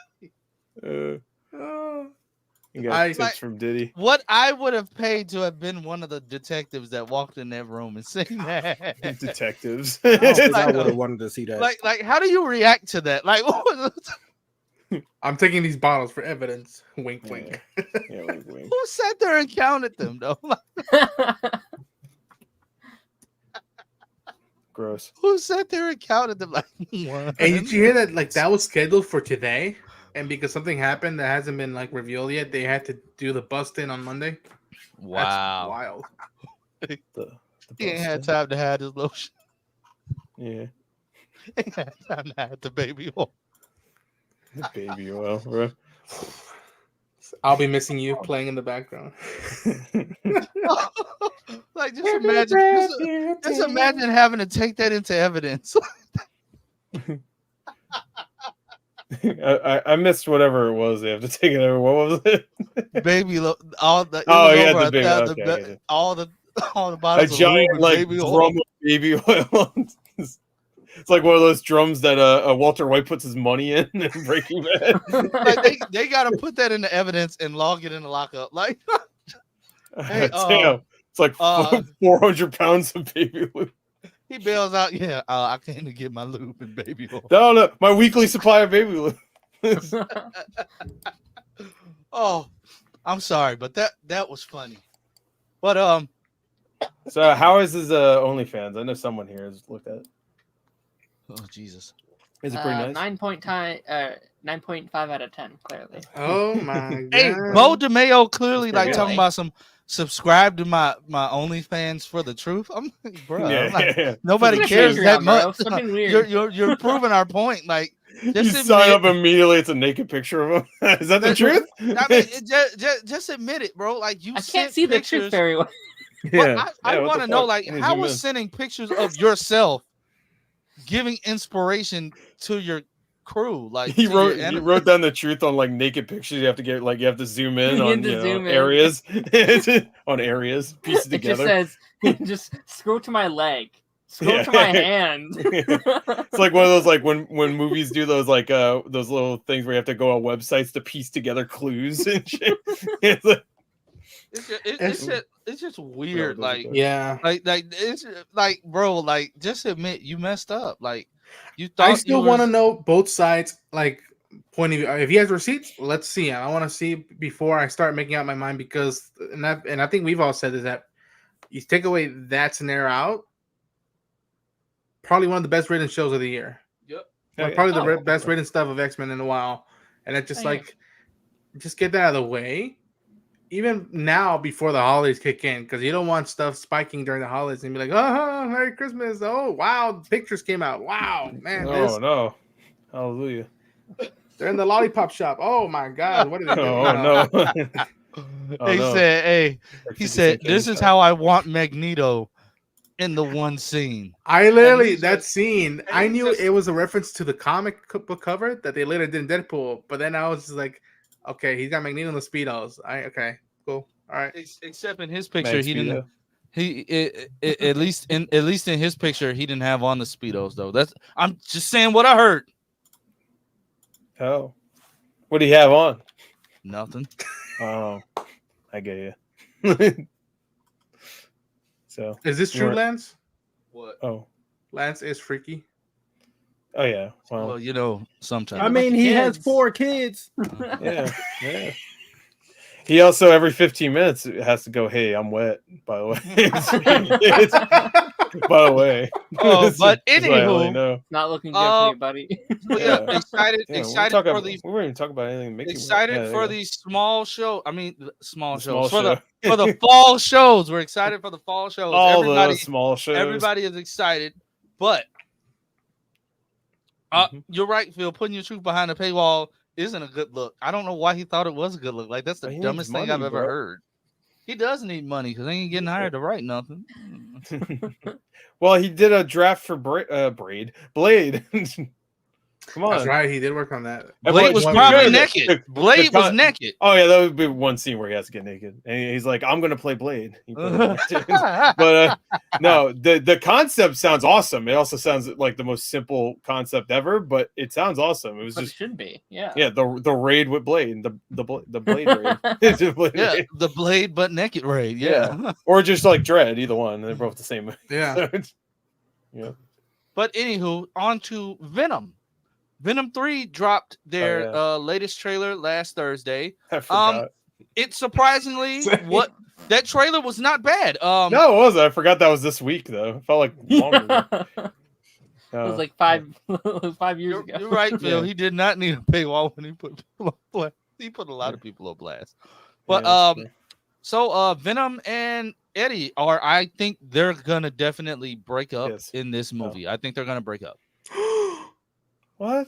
You got I- tips Like- from Diddy. What I would have paid to have been one of the detectives that walked in that room and seen that. Detectives. I don't think I Like, would have wanted to see that. like, how do you react to that? Like, I'm taking these bottles for evidence. Wink, wink. Yeah, wink, wink. who sat there and counted them though? Like, Gross. who sat there and counted them? Like, one. And did you hear that? Like that was scheduled for today, and because something happened that hasn't been like revealed yet, they had to do the bust in on Monday. That's Wow. wild. The He ain't had Boston. time to have his lotion. Yeah. He ain't had time to have the baby oil. Baby oil, bro. I'll be missing you playing in the background. Like, just imagine having to take that into evidence. I missed whatever it was. They have to take it over. What was it? Baby, all the Oh, yeah, over the big. 1,000 Okay, yeah. all the A bottles of lube giant and like baby oil. drum of baby oil. It's like one of those drums that Walter White puts his money in and Breaking Bad. Like, they gotta put that into evidence and log it in the lockup. Like, Hey, Damn, it's like 400 pounds of baby lube. he bails out. Yeah, I came to get my lube and baby oil. No, my weekly supply of baby lube. Oh, I'm sorry, but that was funny. But So how is his OnlyFans? I know someone here has looked at it. oh Jesus. Is it pretty nice? 9.5 out of 10, clearly. Oh my god. Hey, Beau DeMayo clearly That's like pretty talking good. about some subscribe to my OnlyFans for the truth. I'm like, bro, Yeah. nobody Something cares Patreon, that bro. much. Something weird. You're proving our point. Like, You just sign up admit, immediately. It's a naked picture of him. Is that the truth? I mean, just admit it, bro. Like, you I sent can't see the pictures. truth very well. But I what want the to know, fuck? like, Let me how zoom was in. sending pictures of yourself giving inspiration to your crew? Like, He to your wrote enemy? down the truth on like naked pictures. You have to get you have to zoom in You on have to zoom in. areas on areas, piece it It just together. says, just scroll to my leg. Scroll Yeah. to my hand. It's like one of those like when movies do those like those little things where you have to go on websites to piece together clues and shit. It's like, It's just weird. No, Like, Yeah. like it's like, bro, like, just admit you messed up. Like, you thought I still you want to was- know both sides, like point of view. If he has receipts, let's see. I want to see before I start making out my mind because, and I think we've all said is that you take away that scenario out, probably one of the best rated shows of the year. Yep. Like, probably the best rated stuff of X-Men in a while, and it's just Oh, yeah. like, just get that out of the way. Even now, before the holidays kick in, because you don't want stuff spiking during the holidays and be like, "Oh, Merry Christmas! Oh, wow, pictures came out! Wow, man, oh no, hallelujah! they're in the lollipop shop! Oh my God, what are they doing?" Oh no! Oh, He no. said, "Hey," Like he 50 said, Cent "This Candy is Shop. how I want Magneto in the one scene. I literally these that are- scene. I knew it was a reference to the comic book cover that they later did in Deadpool. But then I was just like, okay, he's got Magneto in the Speedos. Okay, cool, all right. Except in his picture, Max he didn't. Speedo. At least in his picture, he didn't have on the speedos though. I'm just saying what I heard. Oh, what do you have on? Nothing. Oh, I get you. So Is this true, Right. Lance? What? oh Lance is freaky. oh yeah. Well, Well, you know, sometimes. I mean, he has Kids. 4 kids. yeah, yeah. He also every 15 minutes has to go, "Hey, I'm wet." By the way, by the way. Oh, but Just so I let you anywho, know. Not looking good for you, buddy. But yeah, Yeah. excited Yeah, for we these. weren't even talking about anything. Mickey Excited yeah, for yeah. these small show. I mean, small The shows small for the fall shows. We're excited for the fall shows. All the small shows. Everybody is excited, but Mhm. you're right, Phil. Putting your truth behind the paywall isn't a good look. I don't know why he thought it was a good look. Like that's the He needs dumbest thing money, I've ever bro. heard. He does need money because he ain't getting hired to write nothing. Well, he did a draft for Blade. Come on. That's right. He did work on that. Blade was Well, probably good. naked. Blade was naked. Oh yeah, that would be one scene where he has to get naked, and he's like, "I'm gonna play Blade." He put it on. But no, the concept sounds awesome. It also sounds like the most simple concept ever, but it sounds awesome. It was But it just should be. Yeah. the raid with Blade, the Blade raid. It's a Blade Yeah, raid. the Blade but naked raid. Yeah. Or just like Dread, either one. They're both the same. Yeah. Yeah. But anywho, on to Venom. Venom 3 dropped their latest trailer last Thursday. I forgot. It surprisingly that trailer was not bad. No, it wasn't. I forgot that was this week though. It felt like longer. It was like 5 years ago. You're right, Phil. Yeah. He did not need a paywall when he put people on blast. He put a lot of people on blast. But Yeah, that's so Venom and Eddie I think they're gonna definitely break up Yes. in this movie. I think they're gonna break up. What?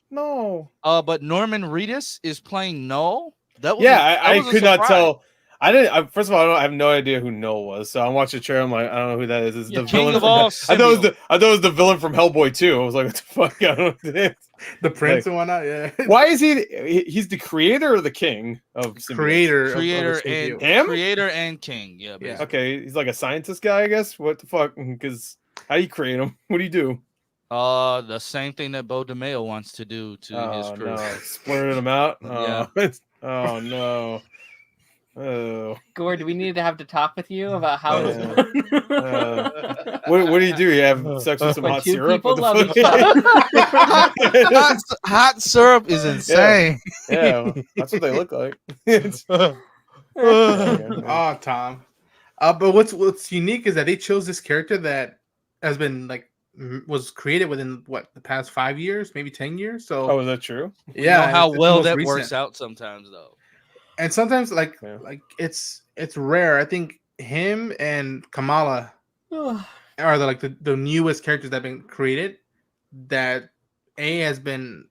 No. But Norman Reedus is playing Null. That was Yeah, that I was a could not surprise. tell. I didn't. First of all, I have no idea who Null was. So I'm watching the trailer. I'm like, I don't know who that is. It's Yeah, the King villain of from. all I thought it was the villain from Hellboy 2. I was like, what the fuck? I don't know what it is. The prince and whatnot. Yeah. Why is he? He's the creator or the king of Symbiote? Creator. of Creator the studio. and Him? creator and king. Yeah. Yeah. Basically. Okay, he's like a scientist guy, I guess. What the fuck? Because how do you create him? What do you do? The same thing that Beau DeMayo wants to do to his Oh crew. no, splurting him out. Yeah. Oh no. Oh. Gore, do we need to have to talk with you about how Yeah. this What do? You have sex with some When hot two syrup? people What love the each fuck? hot, hot syrup is insane. Yeah, that's what they look like. Oh, Tom. But what's unique is that they chose this character that has been was created within the past 5 years, maybe 10 years. So Oh, is that true? You know how it's the well most that recent. works out sometimes, though. And sometimes Yeah. it's rare. I think him and Kamala are the newest characters that have been created that has been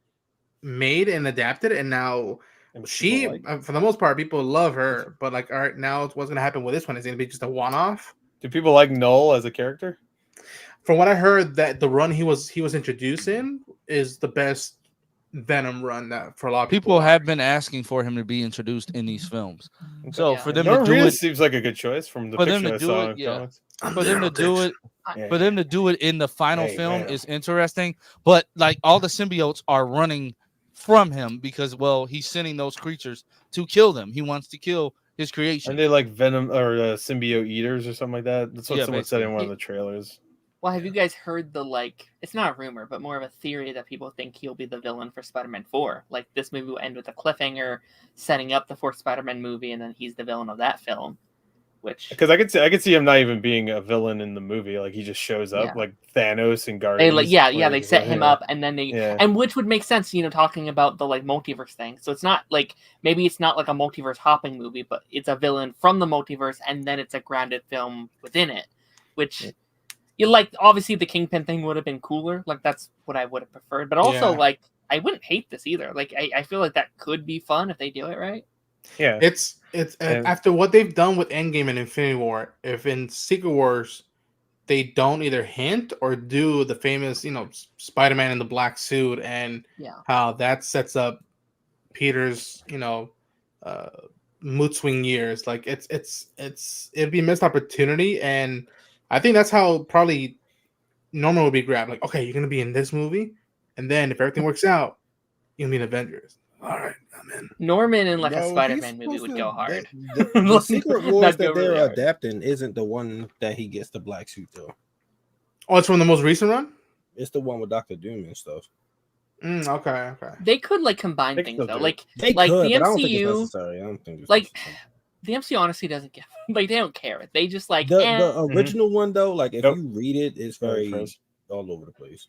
made and adapted, and now And she people like- for the most part people love her, but all right, now what's going to happen with this one? Is it going to be just a one-off? Do people like Null as a character? From what I heard, that the run he was introduced in is the best Venom run that for a lot of people. People have been asking for him to be introduced in these films. So Yeah. for them Norman to do Reedus it, seems like a good choice from the For them picture to I do saw it, in yeah. comics. for them to do it, Yeah. for them to do it in the final Hey, film man. is interesting. But like all the symbiotes are running from him because he's sending those creatures to kill them. He wants to kill his creation. Aren't they like Venom or symbiote eaters or something like that? That's what Yeah, someone said in one of basically. the trailers. Well, have you guys heard it's not a rumor, but more of a theory that people think he'll be the villain for Spider-Man 4. Like, this movie will end with a cliffhanger setting up the fourth Spider-Man movie, and then he's the villain of that film. Which Because I could see him not even being a villain in the movie. Like he just shows up Yeah. like Thanos and they Guardians. they set him up, and then Yeah. and which would make sense, talking about the multiverse thing. So it's not maybe it's not like a multiverse hopping movie, but it's a villain from the multiverse, and then it's a grounded film within it, which. Yeah. Obviously the Kingpin thing would have been cooler. That's what I would have preferred. But also, Yeah. I wouldn't hate this either. I feel like that could be fun if they do it right. Yeah. It's And- after what they've done with Endgame and Infinity War. If in Secret Wars they don't either hint or do the famous, Spider-Man in the black suit, and how that sets up Peter's, mood swing years. Like it'd be a missed opportunity, and I think that's how probably Norman would be grabbed. Like, okay, you're gonna be in this movie, and then if everything works out, you'll be in Avengers. All right, I'm in. Norman in like a Spider-Man movie would go hard. The Secret Wars that they're really adapting isn't the one that he gets the black suit though. Oh, it's from the most recent run? It's the one with Dr. Doom and stuff. Okay. They could like combine things though. Like they like could, the but I don't think it's MCU. necessary. I don't think it's Like necessary. the MCU honestly doesn't give like they don't care. They just like the original one though. Like if Yep. you read it, it's very Froze. all over the place.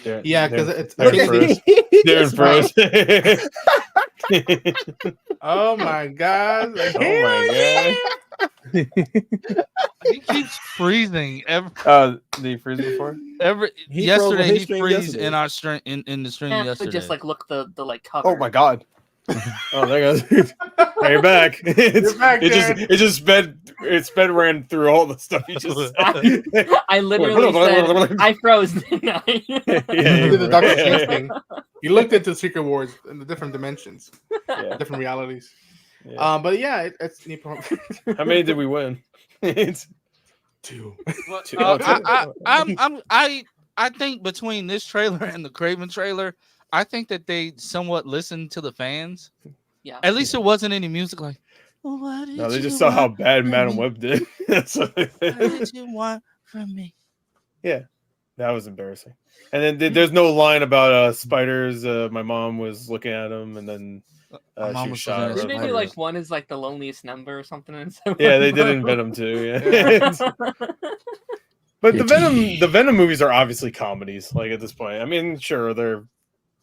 Yeah, because it's Darren froze. Oh my god! Like, Oh my god! He keeps freezing every Did he freeze before? He yesterday. froze on his He stream freeze yesterday. in our stream in the stream Yeah, yesterday. just like look the like cover. Oh my god! Oh, there goes. Now you're back. You're back, Darren. It sped ran through all the stuff you just said. I literally said I froze, didn't I? You did the Doctor Strange thing. You looked into Secret Wars in the different dimensions, different realities. Yeah. But yeah, it's How many did we win? It's 2. two. I think between this trailer and the Craven trailer, I think that they somewhat listened to the fans. Yeah. At least it wasn't any music like. What did No, they you just saw how want bad from Madam me? Web did. That's what they What did. did you want from me? Yeah, that was embarrassing. And then there's no line about spiders. My mom was looking at them, and then My mom she was shot looking her. at Didn't they do spiders. like one is like the loneliest number or something? And so Yeah, they did in Venom too. Yeah. But the Venom movies are obviously comedies. Like at this point, I mean, sure,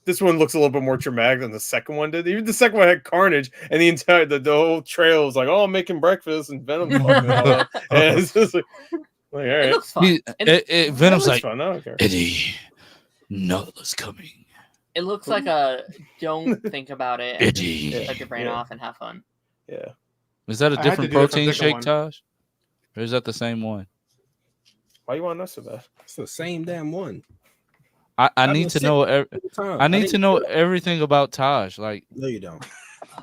this one looks a little bit more dramatic than the second one did. Even the second one had carnage, and the whole trail was like, "Oh, I'm making breakfast," and Venom fucking all up. And it's just like all It right, looks fun. Venom's That looks like, fun. I don't care. Eddie, Null's coming. It looks like a don't think about it and Eddie. just shut your brain Yeah. off and have fun. Yeah, Is that a I had to different do it for the protein second shake, one. Taj? Or is that the same one? why you want us so bad? It's the same damn one. I I've need been to sick know. all the time. I need didn't to know do it. everything about Taj. Like No, you don't.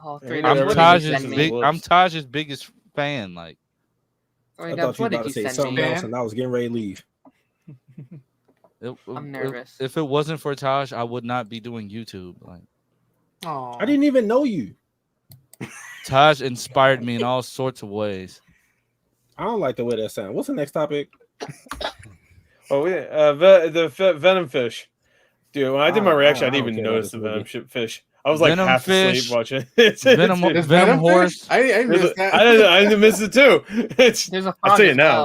Oh, Yeah, three I'm Dubs, what did you Taj's send me? big. I'm Taj's biggest fan. Like Three I Dubs, thought you what were about did to you say send something me? else, and I was getting ready to leave. I'm nervous. If it wasn't for Taj, I would not be doing YouTube. Like Oh, I didn't even know you. Taj inspired me in all sorts of ways. I don't like the way that sounds. What's the next topic? Oh yeah, Venom fish. Dude, when I did my reaction, I didn't even notice the Venom fish. I was like Venom half fish, asleep watching. Venom, Dude, There's Venom fish? horse. I missed that. I didn't miss it too. It's There's a frog I'll tell you as now.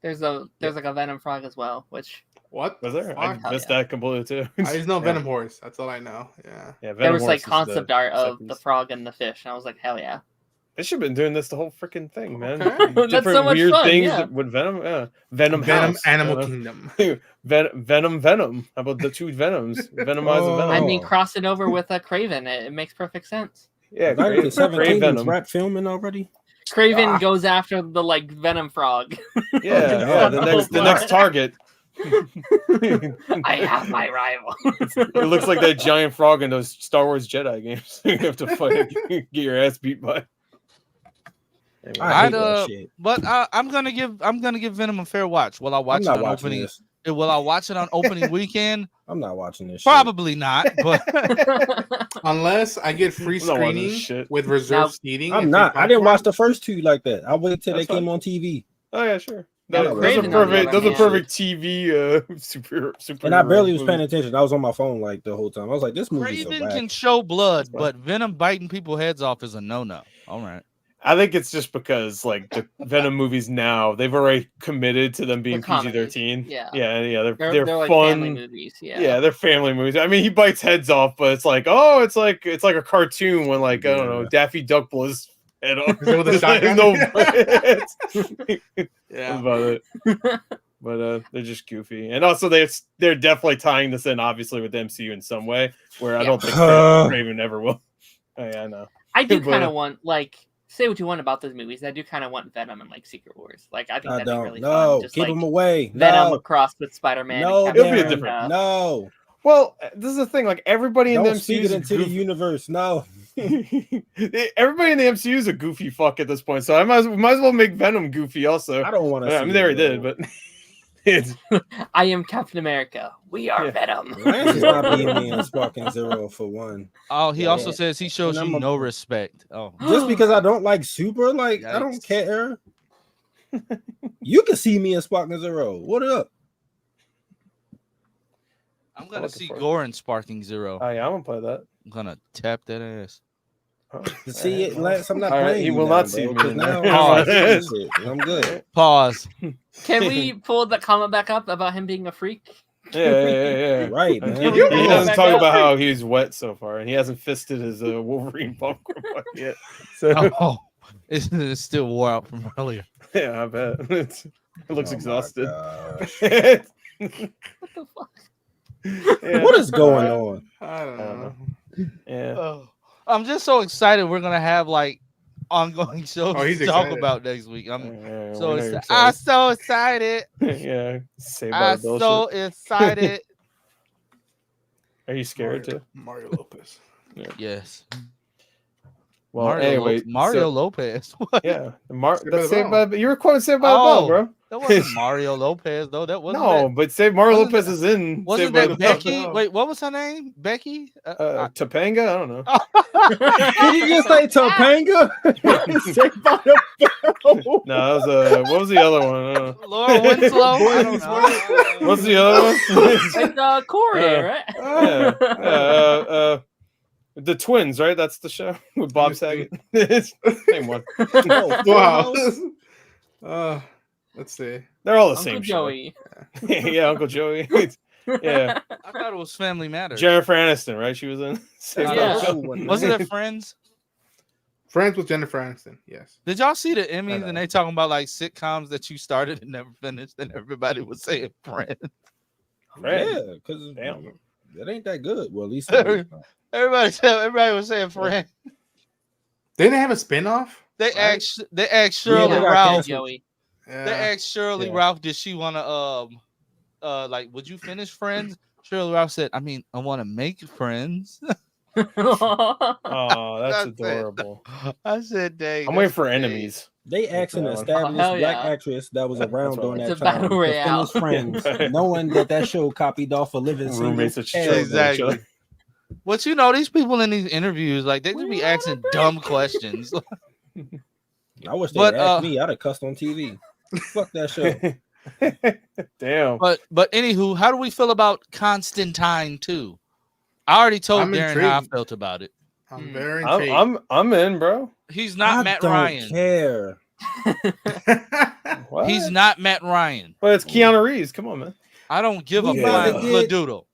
well. There's like a Venom frog as well, which What? was there? I Hell missed yeah. that completely too. I just know Yeah. Venom Horse. That's all I know. Yeah. Yeah, Venom there was like Horse is concept the art of second- the frog and the fish, and I was like, hell yeah. They should have been doing this the whole freaking thing, man. Okay. That's Different so much weird fun, things yeah. with Venom. Yeah. Venom House. Animal Uh, Kingdom. Venom. How about the two Venoms? Venomize Oh. a Venom. I mean, cross it over with a Craven. It makes perfect sense. Yeah, Right to 17 Venom. wrap filming already. Craven Ah. goes after the like Venom frog. Yeah, the next target. I have my rival. It looks like that giant frog in those Star Wars Jedi games. You have to fight, get your ass beat by. Anyway. I hate I'd, that shit. But I'm gonna give Venom a fair watch. Will I I'm watch it not on watching opening? this. Will I watch it on opening weekend? I'm not watching this. Probably not. But Unless I get free I'm not watching screening this shit. with reserved Now- seating. Shit. I'm and not. free I didn't watch popcorn. the first two like that. I waited till That's they came fine. on TV, Oh yeah, sure. Yeah, Those are Craven on the perfect. other Those are hand. perfect TV. Super. and I barely was movies. paying attention. I was on my phone like the whole time. I was like, "This movie's Craven a can whack." show blood, That's fine. but Venom biting people's heads off is a no-no. All right. I think it's just because like the Venom movies now, they've already committed to them being They're comedies. PG-13. Yeah. yeah. they're They're like fun. family movies. Yeah. Yeah, they're family movies. I mean, he bites heads off, but it's like, oh, it's like a cartoon when like I don't know, Yeah. Daffy Duck blows head off. Is it with a shotgun? No, Yeah. that's about it. But they're just goofy, and also they're definitely tying this in, obviously, with the MCU in some way, where I Yeah. don't think Craven ever will. Oh, yeah, I know. I do But- kind of want like say what you want about those movies, I do kind of want Venom and like Secret Wars. Like I think I that'd be don't. really No, fun. Just keep like them away. Venom No, crossed with Spider-Man. no, and Captain It'll be a Darren, different- no. Well, this is the thing. Like everybody in the Don't MCU speak it is into the goofy. universe. No. Everybody in the MCU is a goofy fuck at this point, so I might as well make Venom goofy also. I don't want to. I mean, they already did, but it's I am Captain America. We are Yeah. Venom. Lance is not being me and Sparking Zero for one. Oh, he Yeah. also says he shows And you I'm a- no respect. Oh, Just because I don't like Super, like I don't Yikes. care. You can see me and Sparking Zero. What up? I'm gonna looking see for it. Gore and Sparking Zero. oh yeah, I'm gonna play that. I'm gonna tap that ass. Oh, To see it, alright, Lance, I'm not All right, playing. he you will now, not see bro, me 'cause in now there. I'm Oh. shit. I'm good. Pause. Can we pull the comment back up about him being a freak? Yeah. Right, He man. Can we doesn't pull that back talk up? about how he's wet so far, and he hasn't fisted his Wolverine popcorn bucket yet. So Oh, it's still wore out from earlier. yeah, I bet it looks Oh my exhausted. gosh. Yeah. What the fuck? What is going on? I don't know. Yeah. Oh, I'm just so excited. We're gonna have like ongoing shows Oh, he's to talk excited. about next week. I'm Yeah, we so know you're excited. I'm so excited. yeah. Saved by I'm the bullshit. so excited. Are you scared too? Mario Lopez. Yes. Well, Mario, anyway, Mario Lopez. What? yeah, Saved by that's the Saved Bell. by. You were quoting Saved by the Oh, Bell, bro. That wasn't Mario Lopez though. That wasn't. No, that, but Save Mario wasn't Lopez that- is in. wasn't Saved by that the Bell. Becky? Wait, what was her name? Becky? Topanga? I don't know. Did you just say Topanga? Saved by the Bell. No, that was what was the other one? I don't know. Laura Winslow? I don't know. What's the other one? It's Corey, right? yeah, the twins, right? That's the show with Bob Saget. Same one. Oh, Wow. wow. Let's see. They're all the Uncle same show. Joey. Yeah, Uncle Joey. Yeah, I thought it was Family Matters. Jennifer Aniston, right? She was in. Saved by the Yeah. Bell. Wasn't it Friends? Friends with Jennifer Aniston. Yes. Did y'all see the Emmys know. and they talking about like sitcoms that you started and never finished, and everybody was saying Friends. Friends? Yeah, because Damn. it ain't that good. Well, at least Everybody was saying Friends. Didn't they have a spin-off? They Right. asked Shirley they got Ralph. canceled. Joey. Yeah. They asked Shirley Yeah. Ralph, did she want to like, would you finish Friends? Shirley Ralph said, I mean, I want to make friends. Oh, that's That's it. adorable. I said, dang. I'm waiting that's for big. enemies. They asked an Oh, established hell black yeah. actress that was around during It's that a time battle to royale. finish Friends, Right. knowing that show copied off a living single. Roommates that Hell share no. Exactly. But you know, these people in these interviews, like, they just be asking dumb questions. I wish they But, had asked me. I'd have cussed on TV. Fuck that show. Damn. But anywho, how do we feel about Constantine 2? I already told I'm Darren how I intrigued. felt about it. I'm very intrigued. I'm in, bro. He's not I Matt don't Ryan. care. What? He's not Matt Ryan. Well, it's Keanu Reeves. Come on, man. I don't give a We about to flying get- fladoodle.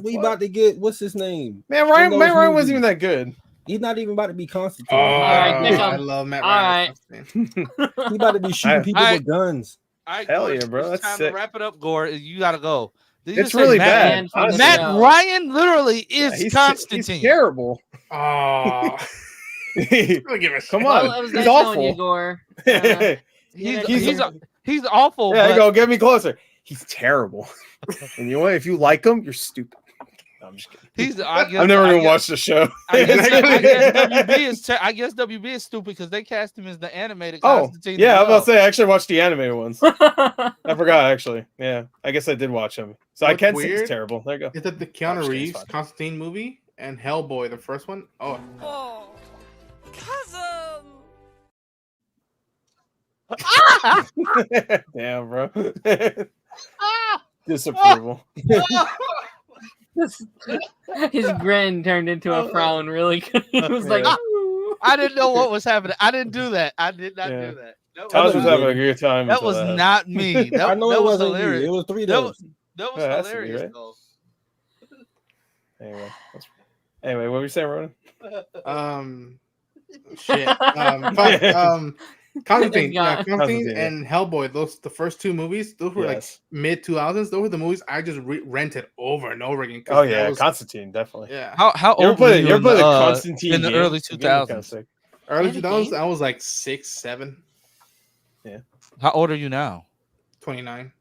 We about to get what's his name? Man, those Ryan wasn't movies. even that good. He's not even about to be Constantine. Oh, right, pick I him. love Matt All Ryan. He about to be shooting people I- with guns. All right, Hell Gore, yeah, bro, it's that's time sick. to wrap it up, Gore. You gotta go. Did you It's just say really Matt, bad. Man from the honestly. Matt show. Ryan literally is He's Constantine. terrible. Oh, Come I'll give a shit. on, Well, it was he's nice knowing you, awful. Gore. Yeah, He's awful. there you but go. Get me closer. He's terrible. And you know what? If you like him, you're stupid. No, I'm just kidding. I guess, I've never I even guess- watched the show. I guess WB is stupid because they cast him as the animated Oh, Constantine. yeah, I as was about well. to say I actually watched the animated ones. I forgot actually. Yeah, I guess I did watch them. So I What's can't say weird it's terrible. There you go. Is that the I'm Keanu just kidding, Reeves it's fine. Constantine movie and Hellboy, the first one? Oh, Damn, bro. Disapproval. His grin turned into a frown really good. It was like, Yeah. "Ooh." I didn't know what was happening. I didn't do that. I did not Yeah. do that. That Taj was was, having a good time. that until was happened. not me. That, I know that it was wasn't hilarious. you. It was three That days. was, that was Yeah, that's me, hilarious, right? though. Anyway, what were you saying, Ronan? shit. Constantine, Yeah. Constantine Constantine, yeah. and Hellboy. Those the first two movies. Those were Yes. like mid 2000s. Those were the movies I just rented over and over again. 'cause Oh that yeah, was- Constantine definitely. yeah. How You ever old were play? You ever play the in Constantine in the game? early The game was kinda 2000s? sick. Early They had a 2000s, game? I was like 6, 7, How old are you now? 29.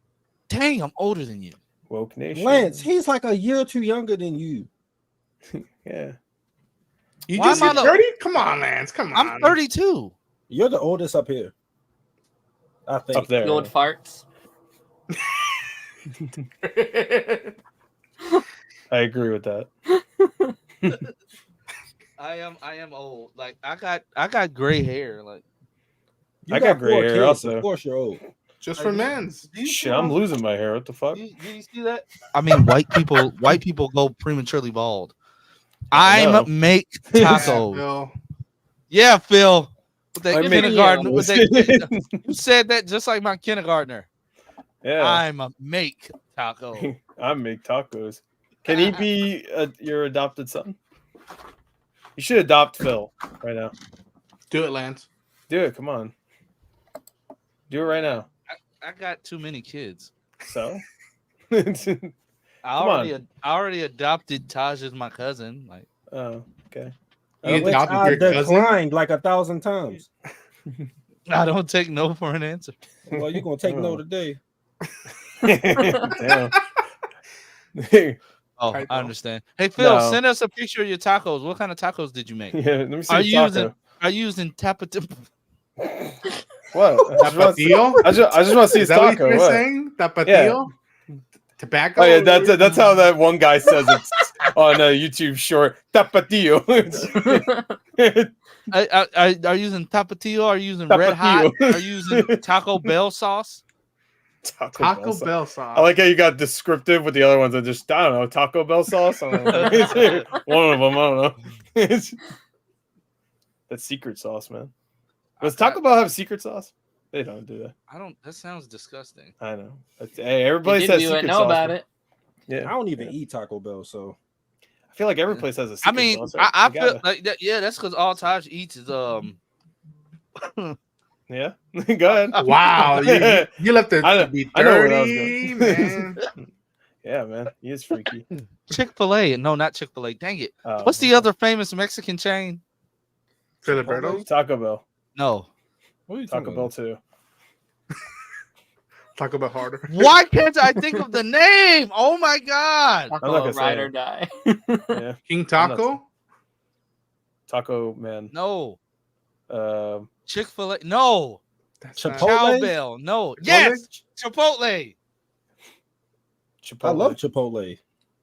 Dang, I'm older than you. Woke Nation. Lance, he's like a year or two younger than you. Yeah. You Why just am I hit the- 30? Come on, Lance. Come on. I'm 32. You're the oldest up here. I think. Up there. The old farts. I agree with that. I am old. Like I got gray hair. Like You I got gray 4 hair kids, also. Of course, you're old. Just for men's. Shit, I'm losing my hair. What the fuck? Did you see that? I mean, white people go prematurely bald. I know. I'm make Yeah, taco. Phil. Yeah, Phil. With that I make kindergarten. With tacos. that, you said that just like my kindergartner. Yeah. I'm a make taco. I make tacos. Can he be your adopted son? You should adopt Phil right now. Do it, Lance. Do it. Come on. Do it right now. I got too many kids. So? I already adopted Taj as my cousin. Like, Oh, okay. You Which adopted I your cousin? declined like 1,000 times. I don't take no for an answer. Well, you're gonna take no today. Damn. Oh, Right, I though. understand. Hey Phil, No. send us a picture of your tacos. What kind of tacos did you make? Yeah, let me see Are the you taco. using tapatio? What? Tapatio? I just want to see his Is that what taco. you're What? saying? Tapatio? Tobacco? Oh yeah, that's how that one guy says it on a YouTube short. Tapatio. Are you using tapatio? Are you using red hot? Tapatio. Are you using Taco Bell sauce? Taco Bell sauce. I like how you got descriptive with the other ones. I don't know, Taco Bell sauce. I don't know. One of them. I don't know. That's secret sauce, man. Does Taco Bell have secret sauce? They don't do that. I don't. That sounds disgusting. I know. Hey, everybody You says did, secret know sauce. about man. it. I Yeah, don't even eat Taco Bell, so I feel like every place has a I secret mean, sauce. Right? I You feel gotta- like that. Yeah, that's because all Taj eats is Yeah, go ahead. Wow, you left it I know- to be I know where that was dirty, going. man. Yeah, man, he is freaky. Chick-fil-A. No, not Chick-fil-A. Dang it. Oh, What's the other famous Mexican chain? Filiberto's? Taco Bell? No. what are you Taco talking Bell about? too. Talk about harder. Why can't I think of the name? Oh my god. not Taco gonna say ride it. or die. Yeah, King Taco? Taco Man. No. Um, Chick-fil-A. No. That's Chipotle? Chow Bell. No. Yes. Chipotle. Chipotle. I love Chipotle.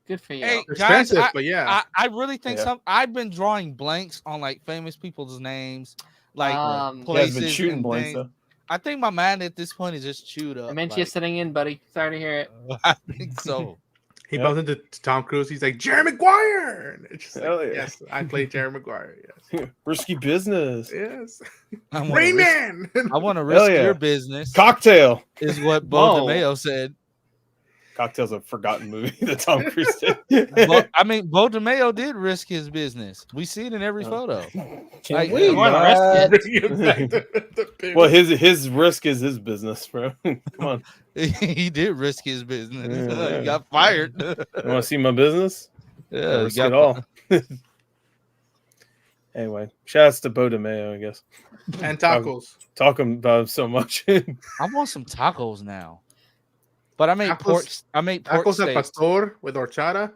Good for you. Hey, They're guys, expensive, but yeah. I really think Yeah. I've been drawing blanks on like famous people's names, like You You guys places been shooting and blanks things. though. I think my mind at this point is just chewed up. Dementia setting in, buddy. Sorry to hear it. I think so. He Yeah. bumps into Tom Cruise. He's like, Jerry Maguire. And it's just like, Hell yeah. yes, I played Jerry Maguire. Yes. Risky business. Yes. I want Rain to risk, Man. I want to risk yeah. your business. Cocktail. Is what Beau Whoa. DeMayo said. Cocktail's a forgotten movie that Tom Cruise did. I mean, Beau DeMayo did risk his business. We see it in every photo. Can Like, we you wanna not- risk Bring it back to the pivot. Well, his risk is his business, bro. Come on. He did risk his business. Yeah. He got fired. You want to see my business? Yeah, he Risk got it all. Anyway, shouts to Beau DeMayo, I guess. And tacos. Talking about him so much. I want some tacos now. But I made Tacos- pork. I made pork Tacos al steaks. pastor with horchata.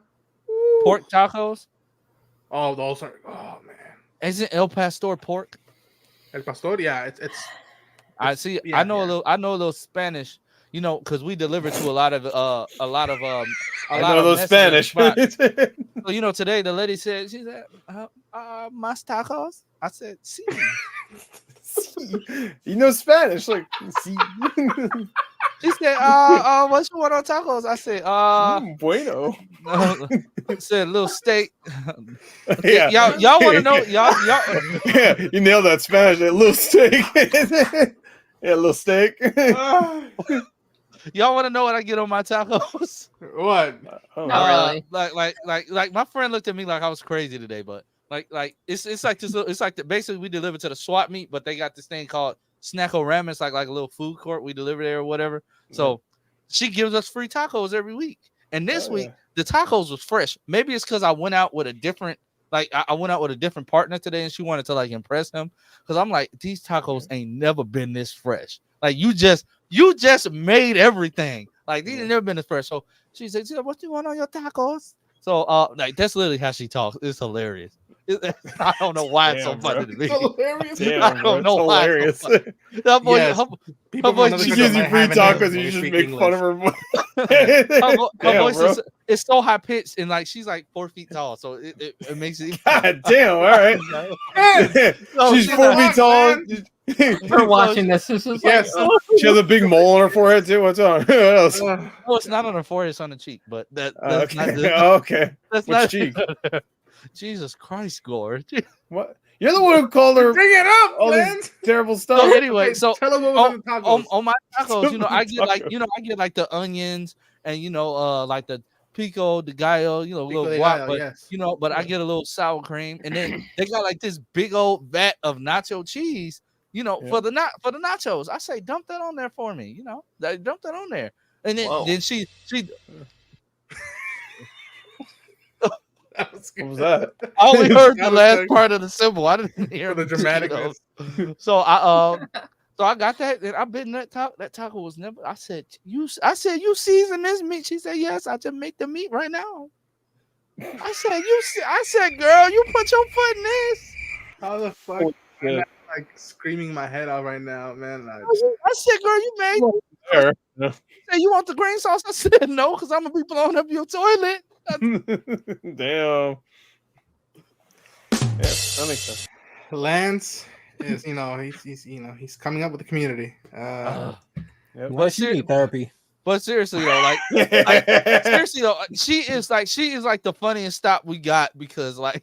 Pork tacos. Oh, those are. Oh man, Isn't El Pastor pork? el pastor. Yeah, it's. I see. yeah, I know yeah. a little. I know a little Spanish. You know, because we deliver to a lot of I lot know of those Mexican Spanish. spots. So, you know, today the lady said, she said, "Mas tacos." I said, "Sí." You know Spanish, like see. She said, what you want on tacos?" I said, Bueno. I said little steak. Yeah. Y'all want to know? Y'all. Yeah, you nailed that Spanish. That little steak. Yeah, little steak. Y'all want to know what I get on my tacos? What? Oh, Not really. Like my friend looked at me like I was crazy today, but like it's like this. It's like basically we deliver to the swap meet, but they got this thing called Snackorama. It's like a little food court. We deliver there or whatever. So she gives us free tacos every week. And this Oh, week yeah. the tacos was fresh. Maybe it's because I went out with a different Like I went out with a different partner today, and she wanted to like impress him because I'm like, these tacos ain't never been this fresh. Like you just made everything. Like these ain't never been this fresh. So she said, "What do you want on your tacos?" So like that's literally how she talks. It's hilarious. I don't know why it's so funny to me. Hilarious. Damn, I don't know why it's so funny. That boy, Yes. her People voice- from other She countries gives you might free have an idea tacos, when and you we just speak make fun of English. her. her Damn, voice bro. is so high pitched and like she's like 4 feet tall, so it makes it even God damn! All right. She's 4 feet tall. We're watching this. This is like, Yes. She has a big mole on her forehead too. What's on? What else? No, it's not on her forehead, it's on the cheek, but that's Okay. not the, Okay. that's Which not cheek? Jesus Christ, Gore. What? You're the one who called her Bring it up, all man. this terrible So stuff. anyway, Okay, so tell them what was in the tacos. on my tacos, you know, I get like Tacos. I get like the onions and like the pico de gallo, Pico little de guac, gallo, but yes. but I get a little sour cream, and then they got like this big old vat of nacho cheese, Yeah. for the nachos. I say dump that on there for me, dump that on there, and Whoa. then she That was What was that? I only heard the Sound last effect. part of the symbol. I didn't hear For the the dramaticness. So I got that, and I bit in that taco. That taco was never. I said you season this meat. She said yes. I just make the meat right now. I said girl, you put your foot in this. How the fuck? Oh, I'm yeah. not, like screaming my head out right now, man. I said girl, you made. There. Say you want the green sauce? I said no, because I'm gonna be blowing up your toilet. Damn. Yeah, that makes sense. Lance is, he's coming up with the community. Yep. What you need therapy? But seriously though, like seriously though, she is like the funniest stop we got because like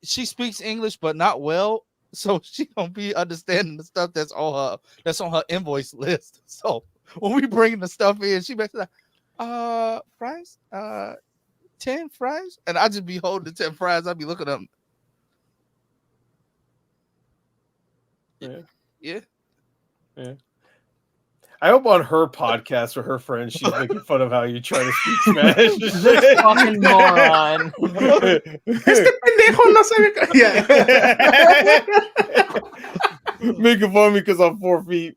she speaks English but not well, so she don't be understanding the stuff that's on her invoice list. So when we bring the stuff in, she makes like, fries, 10 fries, and I just be holding the 10 fries. I be looking at them. Yeah. I hope on her podcast with her friends, she's making fun of how you try to speak Spanish. this fucking moron. Este pendejo no sabe. Yeah. Making fun of me because I'm 4 feet.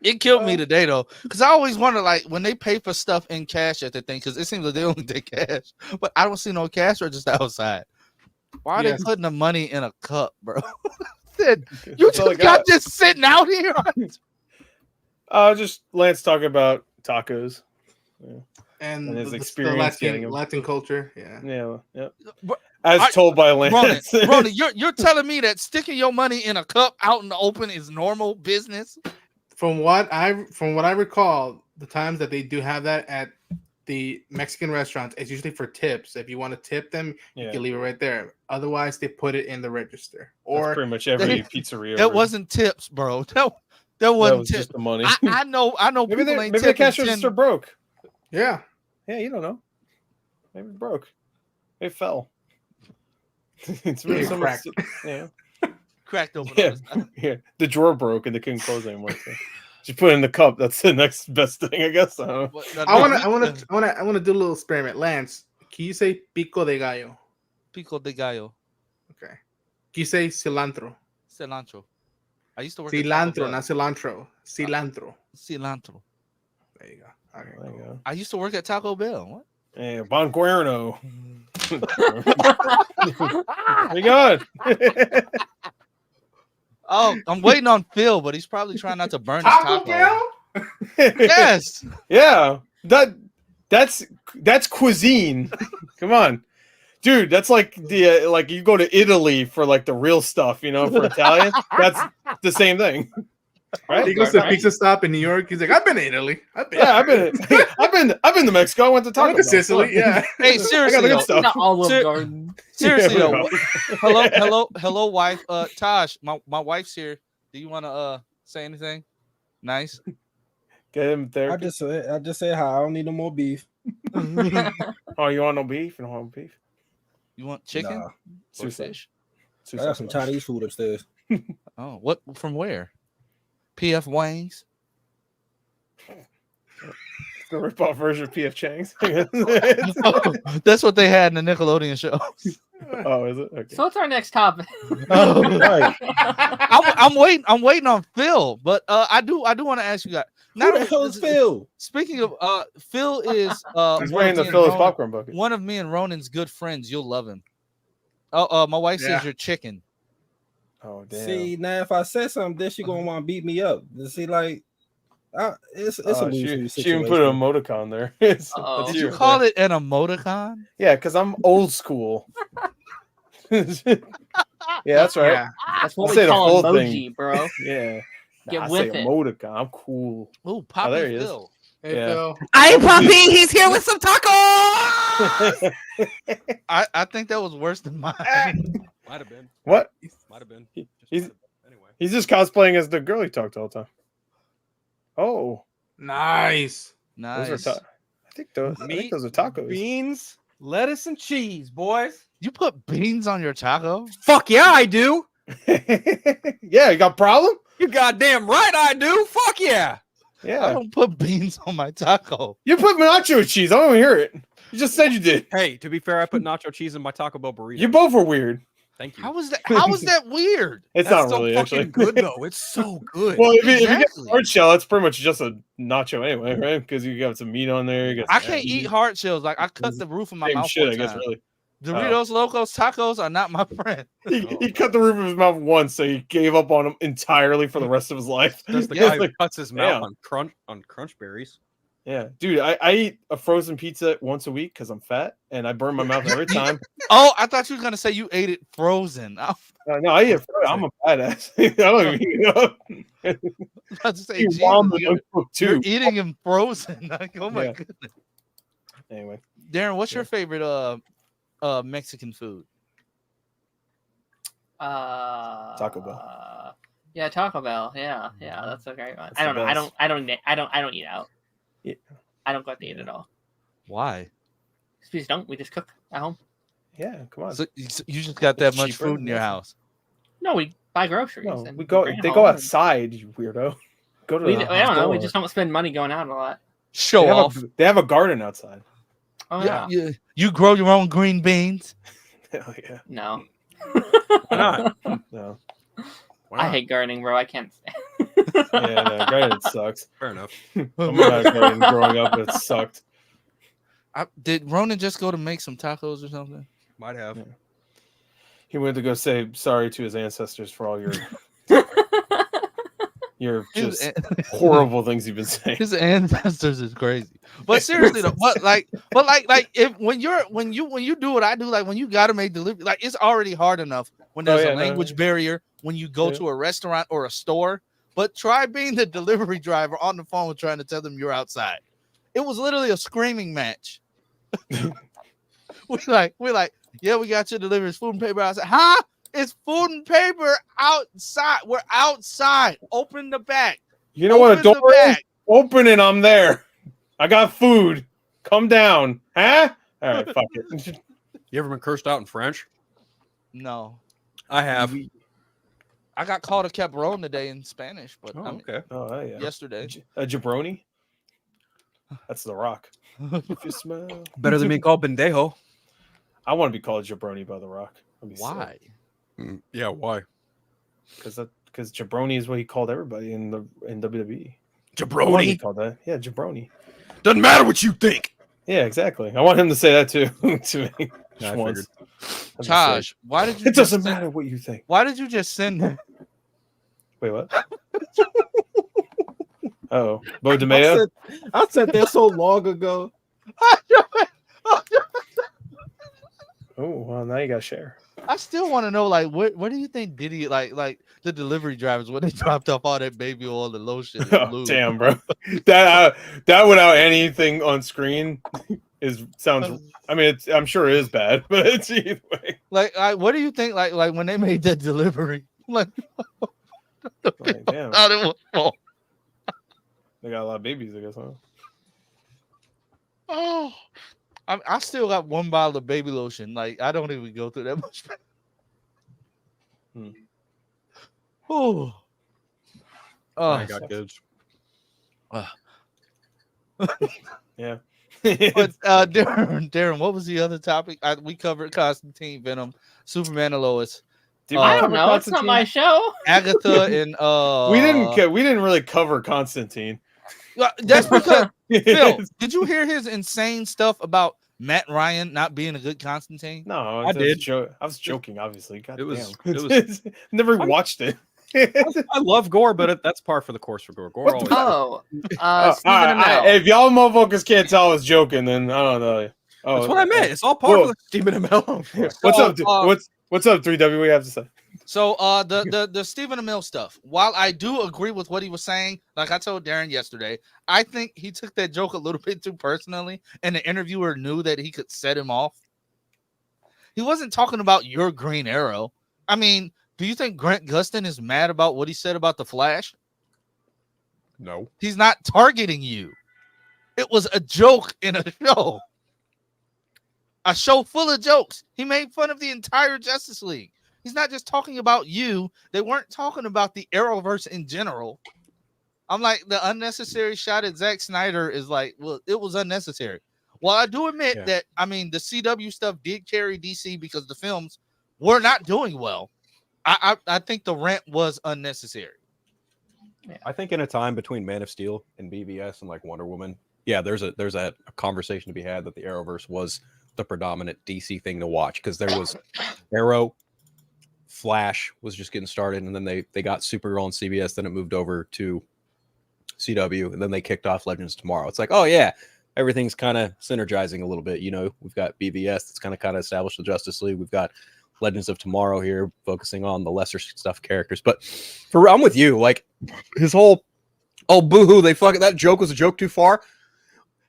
It killed me today though, because I always wonder like when they pay for stuff in cash at the thing, because it seems like they only take cash, but I don't see no cash register outside. Why are they putting the money in a cup, bro? You That's all I just got this sitting out here. Just Lance talking about tacos. And his the experience getting him. Latin culture. Yeah. Yeah. But As told by Lance. Ronan, you're telling me that sticking your money in a cup out in the open is normal business? From what I recall, the times that they do have that at the Mexican restaurants, it's usually for tips. If you want to tip them, you can leave it right there. Otherwise, they put it in the register. Or that's pretty much every pizzeria. That wasn't tips, bro. That wasn't tips. Just the money. I know. Maybe People ain't the tipping cash register broke. Yeah, you don't know. Maybe it broke. It fell. It's really so much. Yeah. Cracked open. Yeah. The drawer broke and they couldn't close anymore. So. Just put it in the cup. That's the next best thing, I guess. I want to do a little experiment. Lance, can you say pico de gallo? Pico de gallo. Okay. Can you say cilantro? Cilantro. I used to work Cilantro, not cilantro. Cilantro. Cilantro. There you go. Okay, there you go. I used to work at Taco Bell. What? Yeah, Bon Guerno. Pretty good. Oh, I'm waiting on Phil, but he's probably trying not to burn his taco. Bell? Yes. Yeah. That's cuisine. Come on. Dude, that's like the like you go to Italy for like the real stuff, for Italian. That's the same thing. Right? He goes to a pizza stop in New York. He's like, I've been to Italy. I've been to Mexico. I went to Taco Bell. Sicily. Yeah. Hey, seriously, Not Olive Garden. Seriously, though. Hello, wife. Tosh, my wife's here. Do you want to say anything? Nice. Get him there. I just said hi. I don't need no more beef. Oh, you want no beef? You don't want beef? You want chicken? Nah. Or fish? I got some Chinese food upstairs. Oh, what? From where? PF Wang's. The rip-off version of P.F. Chang's. That's what they had in the Nickelodeon show. Oh, is it? Okay. So what's our next topic? Oh, right. I'm waiting on Phil, but I do want to ask you guys. Who the hell is Phil? Speaking of Phil is He's wearing the Phil's popcorn bucket. one of me and Ronan's good friends. You'll love him. Oh, my wife says you're chicken. Oh, damn. See, now if I said something, then she gonna want to beat me up. See, like, it's a lose-lose she even put an emoticon there. That's Did you call it an emoticon? Yeah, because I'm old school. Yeah, that's right. Yeah. That's what I'll we say the call full emoji, thing. bro. Yeah. Get I with say it. emoticon. I'm cool. Oh, Poppy there he is. Phil. Hey, Yeah. Phil. Hey, Poppy, he's here with some tacos. I think that was worse than mine. Might have been. What? Might have been. He's- Anyway. He's just cosplaying as the girl he talked all the time. Oh, Nice. Nice. those are I think those are tacos. Beans, lettuce, and cheese, boys. You put beans on your taco? Fuck yeah, I do. Yeah, you got a problem? You goddamn right I do. Fuck yeah. I Yeah. don't put beans on my taco. You put nacho cheese. I don't even hear it. You just said you did. Hey, to be fair, I put nacho cheese in my Taco Bell burrito. You both were weird. Thank you. How was that? How was that weird? It's That's not so really fucking actually good though. It's so good. Well, if you get Exactly. hard shell, that's pretty much just a nacho anyway, right? Because you got some meat on there. You got I some can't cheese. eat hard shells. Like I cut the roof of my Same mouth. shit, one I guess. time. Really, Doritos Locos Tacos are not my friend. he cut the roof of his mouth once, so he gave up on them entirely for the rest of his life. That's the Yeah, guy who cuts his mouth yeah. on crunch berries. Yeah, dude, I eat a frozen pizza once a week because I'm fat and I burn my mouth every time. Oh, I thought you were gonna say you ate it frozen. I No, I eat it. I'm a badass. I don't even eat it up. was about to say, You Jesus, warm the you're, cooked you're too. eating him frozen. Like, oh my Yeah. goodness. Anyway, Darren, what's your favorite Mexican food? Taco Bell. Yeah, Taco Bell. Yeah, that's a great one. That's I don't the know. best. I don't eat out. Yeah. I don't go out to eat at all. Why? Please don't. We just cook at home. yeah, come on. So you just got that It's much cheaper, food in your yeah. house. No, we buy groceries. No, and we go. bring it They home go and- outside. You weirdo. Go to. I the don't know. We store. just don't spend money going out a lot. Show They off. they have a garden outside. Oh yeah. You grow your own green beans. Hell yeah. No. Why not? No. Why I not? hate gardening, bro. I can't. Yeah, no, garden sucks. Fair enough. I'm not garden growing up. It sucked. Did Ronan just go to make some tacos or something? Might have. Yeah. He went to go say sorry to his ancestors for all your His just horrible things you've been saying. His ancestors is crazy. But seriously though, but if when you do what I do, like when you gotta make delivery, like it's already hard enough when there's a language barrier when you go to a restaurant or a store. But try being the delivery driver on the phone trying to tell them you're outside. It was literally a screaming match. we're like, yeah, we got your delivery. It's food and paper outside. Huh? It's food and paper outside. We're outside. Open the back. You know what a Open the door is? back. Open it. I'm there. I got food. Come down. Huh? All right, fuck it. You ever been cursed out in French? No. I have. I got called a cabron today in Spanish, but Oh, I mean, okay. Oh, yeah. yesterday. A jabroni? That's the Rock. If you smell. Better than being called bendejo. I want to be called jabroni by the Rock. Why? Yeah, why? Because jabroni is what he called everybody in WWE. He Jabroni. called that. Yeah, jabroni. Doesn't matter what you think. Yeah, exactly. I want him to say that too to me. Yeah, I once. figured. That'd be Taj, sick. why did you It doesn't just send- matter what you think. Why did you just send that? Wait, what? Oh, Beau DeMayo. I said that so long ago. Oh, well, now you got to share. I still want to know, like, what do you think Diddy like the delivery drivers when they dropped off all that baby oil, the lotion? And Oh, lube? damn, bro. That without anything on screen sounds. I mean, I'm sure it is bad, but it's either way. Like, what do you think? Like when they made that delivery, like, Like, damn, how it was for? they got a lot of babies, I guess, huh? Oh, I still got one bottle of baby lotion. Like, I don't even go through that much. Oh, I got kids. Yeah. But Darren, what was the other topic? We covered Constantine, Venom, Superman, and Lois. Did we I don't cover know. It's not my show. Agatha and we didn't really cover Constantine. That's because Phil, did you hear his insane stuff about Matt Ryan not being a good Constantine? No, I did. I was joking, obviously. God It was- damn. it was- Never watched it. I love gore, but that's par for the course for gore. Gore always. Oh, All Stephen right, Amell. if y'all motherfuckers can't tell I was joking, then I don't know. Oh, That's what I meant. It's all par Whoa. for the Stephen Amell. What's So, up? What's up? 3W. What you have to say? So the Stephen Amell stuff. While I do agree with what he was saying, like I told Darren yesterday, I think he took that joke a little bit too personally, and the interviewer knew that he could set him off. He wasn't talking about your Green Arrow. I mean, do you think Grant Gustin is mad about what he said about the Flash? No. He's not targeting you. It was a joke in a show. A show full of jokes. He made fun of the entire Justice League. He's not just talking about you. They weren't talking about the Arrowverse in general. I'm like, the unnecessary shot at Zack Snyder is like, well, it was unnecessary. Well, I do admit that, I mean, the CW stuff did carry DC because the films were not doing well. I think the rant was unnecessary. I think in a time between Man of Steel and BVS and like Wonder Woman, there's a conversation to be had that the Arrowverse was the predominant DC thing to watch, because there was Arrow, Flash was just getting started, and then they got Supergirl on CBS, then it moved over to CW, and then they kicked off Legends of Tomorrow. It's like, oh yeah, everything's kind of synergizing a little bit. You know, we've got BVS that's kind of established the Justice League. We've got Legends of Tomorrow here, focusing on the lesser stuff characters. But I'm with you. Like his whole, oh boohoo, that joke was a joke too far.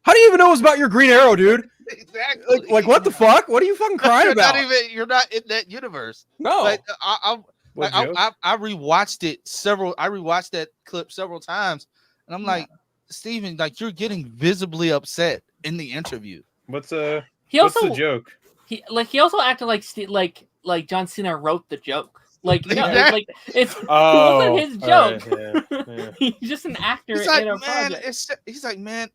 How do you even know it was about your Green Arrow, dude? Exactly. Like what the fuck? What are you fucking crying about? You're not in that universe. No. Like, I rewatched it I rewatched that clip several times, and I'm like, Steven, like you're getting visibly upset in the interview. What's the joke? He also acted like John Cena wrote the joke. Like, no, like it wasn't his joke. Right, He's just an actor He's like, in a man, project. he's like, man,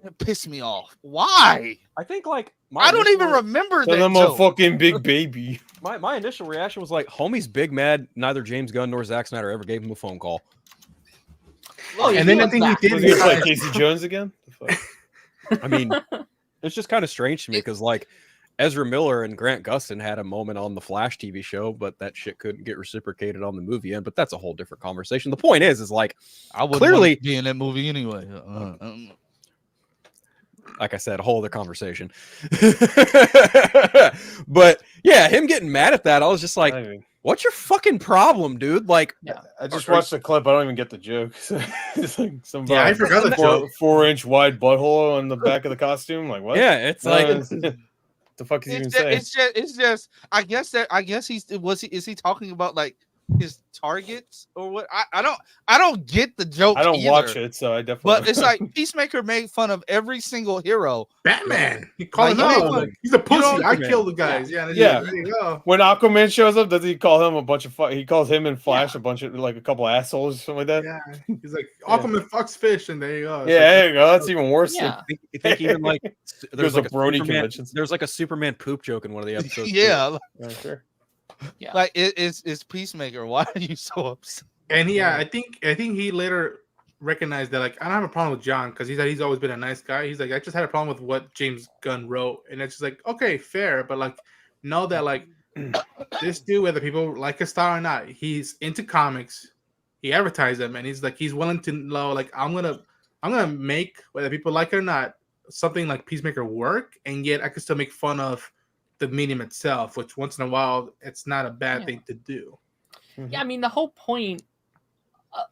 it pissed me off. Why? I think like I don't even remember that. I'm a fucking big baby. My initial reaction was like, homie's big mad. Neither James Gunn nor Zack Snyder ever gave him a phone call. Oh, and then I think he did. Was he like Casey Jones again? I mean, it's just kind of strange to me because like Ezra Miller and Grant Gustin had a moment on the Flash TV show, but that shit couldn't get reciprocated on the movie end. But that's a whole different conversation. The point is like, I would clearly be in that movie anyway. Like I said, a whole other conversation. But yeah, him getting mad at that, I was just like, what's your fucking problem, dude? Like, I just watched the clip. I don't even get the joke. It's like some I forgot the joke. 4-inch wide butthole on the back of the costume. Like what? Yeah, it's like the fuck is he even saying? It's just. I guess is he talking about like his targets or what? I don't get the joke. I don't either. watch it, so I definitely. But it's like Peacemaker made fun of every single hero. Batman. He called Like, him out. He's a pussy. I killed the guys. Yeah. There you go. When Aquaman shows up, does he call him a bunch of? He calls him and Flash a bunch of like a couple assholes or something like that. Yeah. He's like Aquaman fucks fish, and there you go. It's there you go. That's even worse. Yeah. I think even like there's like a brony convention. There's like a Superman poop joke in one of the episodes. Yeah. Sure. Yeah. Like it's Peacemaker. Why are you so upset? And I think he later recognized that like I don't have a problem with John because he's always been a nice guy. He's like, I just had a problem with what James Gunn wrote, and it's just like, okay, fair, but like know that like this dude, whether people like his style or not, he's into comics. He advertised them, and he's willing to know like I'm gonna make, whether people like it or not, something like Peacemaker work, and yet I can still make fun of the medium itself, which once in a while it's not a bad thing to do. Yeah, I mean the whole point,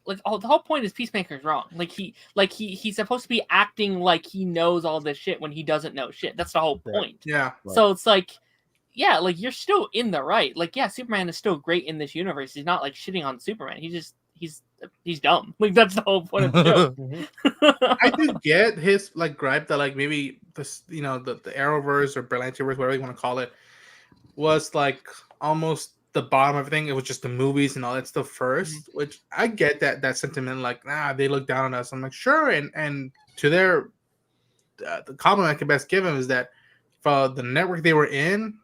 the whole point is Peacemaker's wrong. He's supposed to be acting like he knows all this shit when he doesn't know shit. That's the whole point. Yeah. So it's like, yeah, like you're still in the right. Like, yeah, Superman is still great in this universe. He's not like shitting on Superman. He's dumb. Like that's the whole point of the show. I do get his like gripe that like maybe this, the Arrowverse or Berlantiverse, whatever you want to call it, was like almost the bottom of everything. It was just the movies and all that stuff first, which I get that sentiment. Like, they look down on us. I'm like, sure, and to their the compliment I can best give them is that for the network they were in,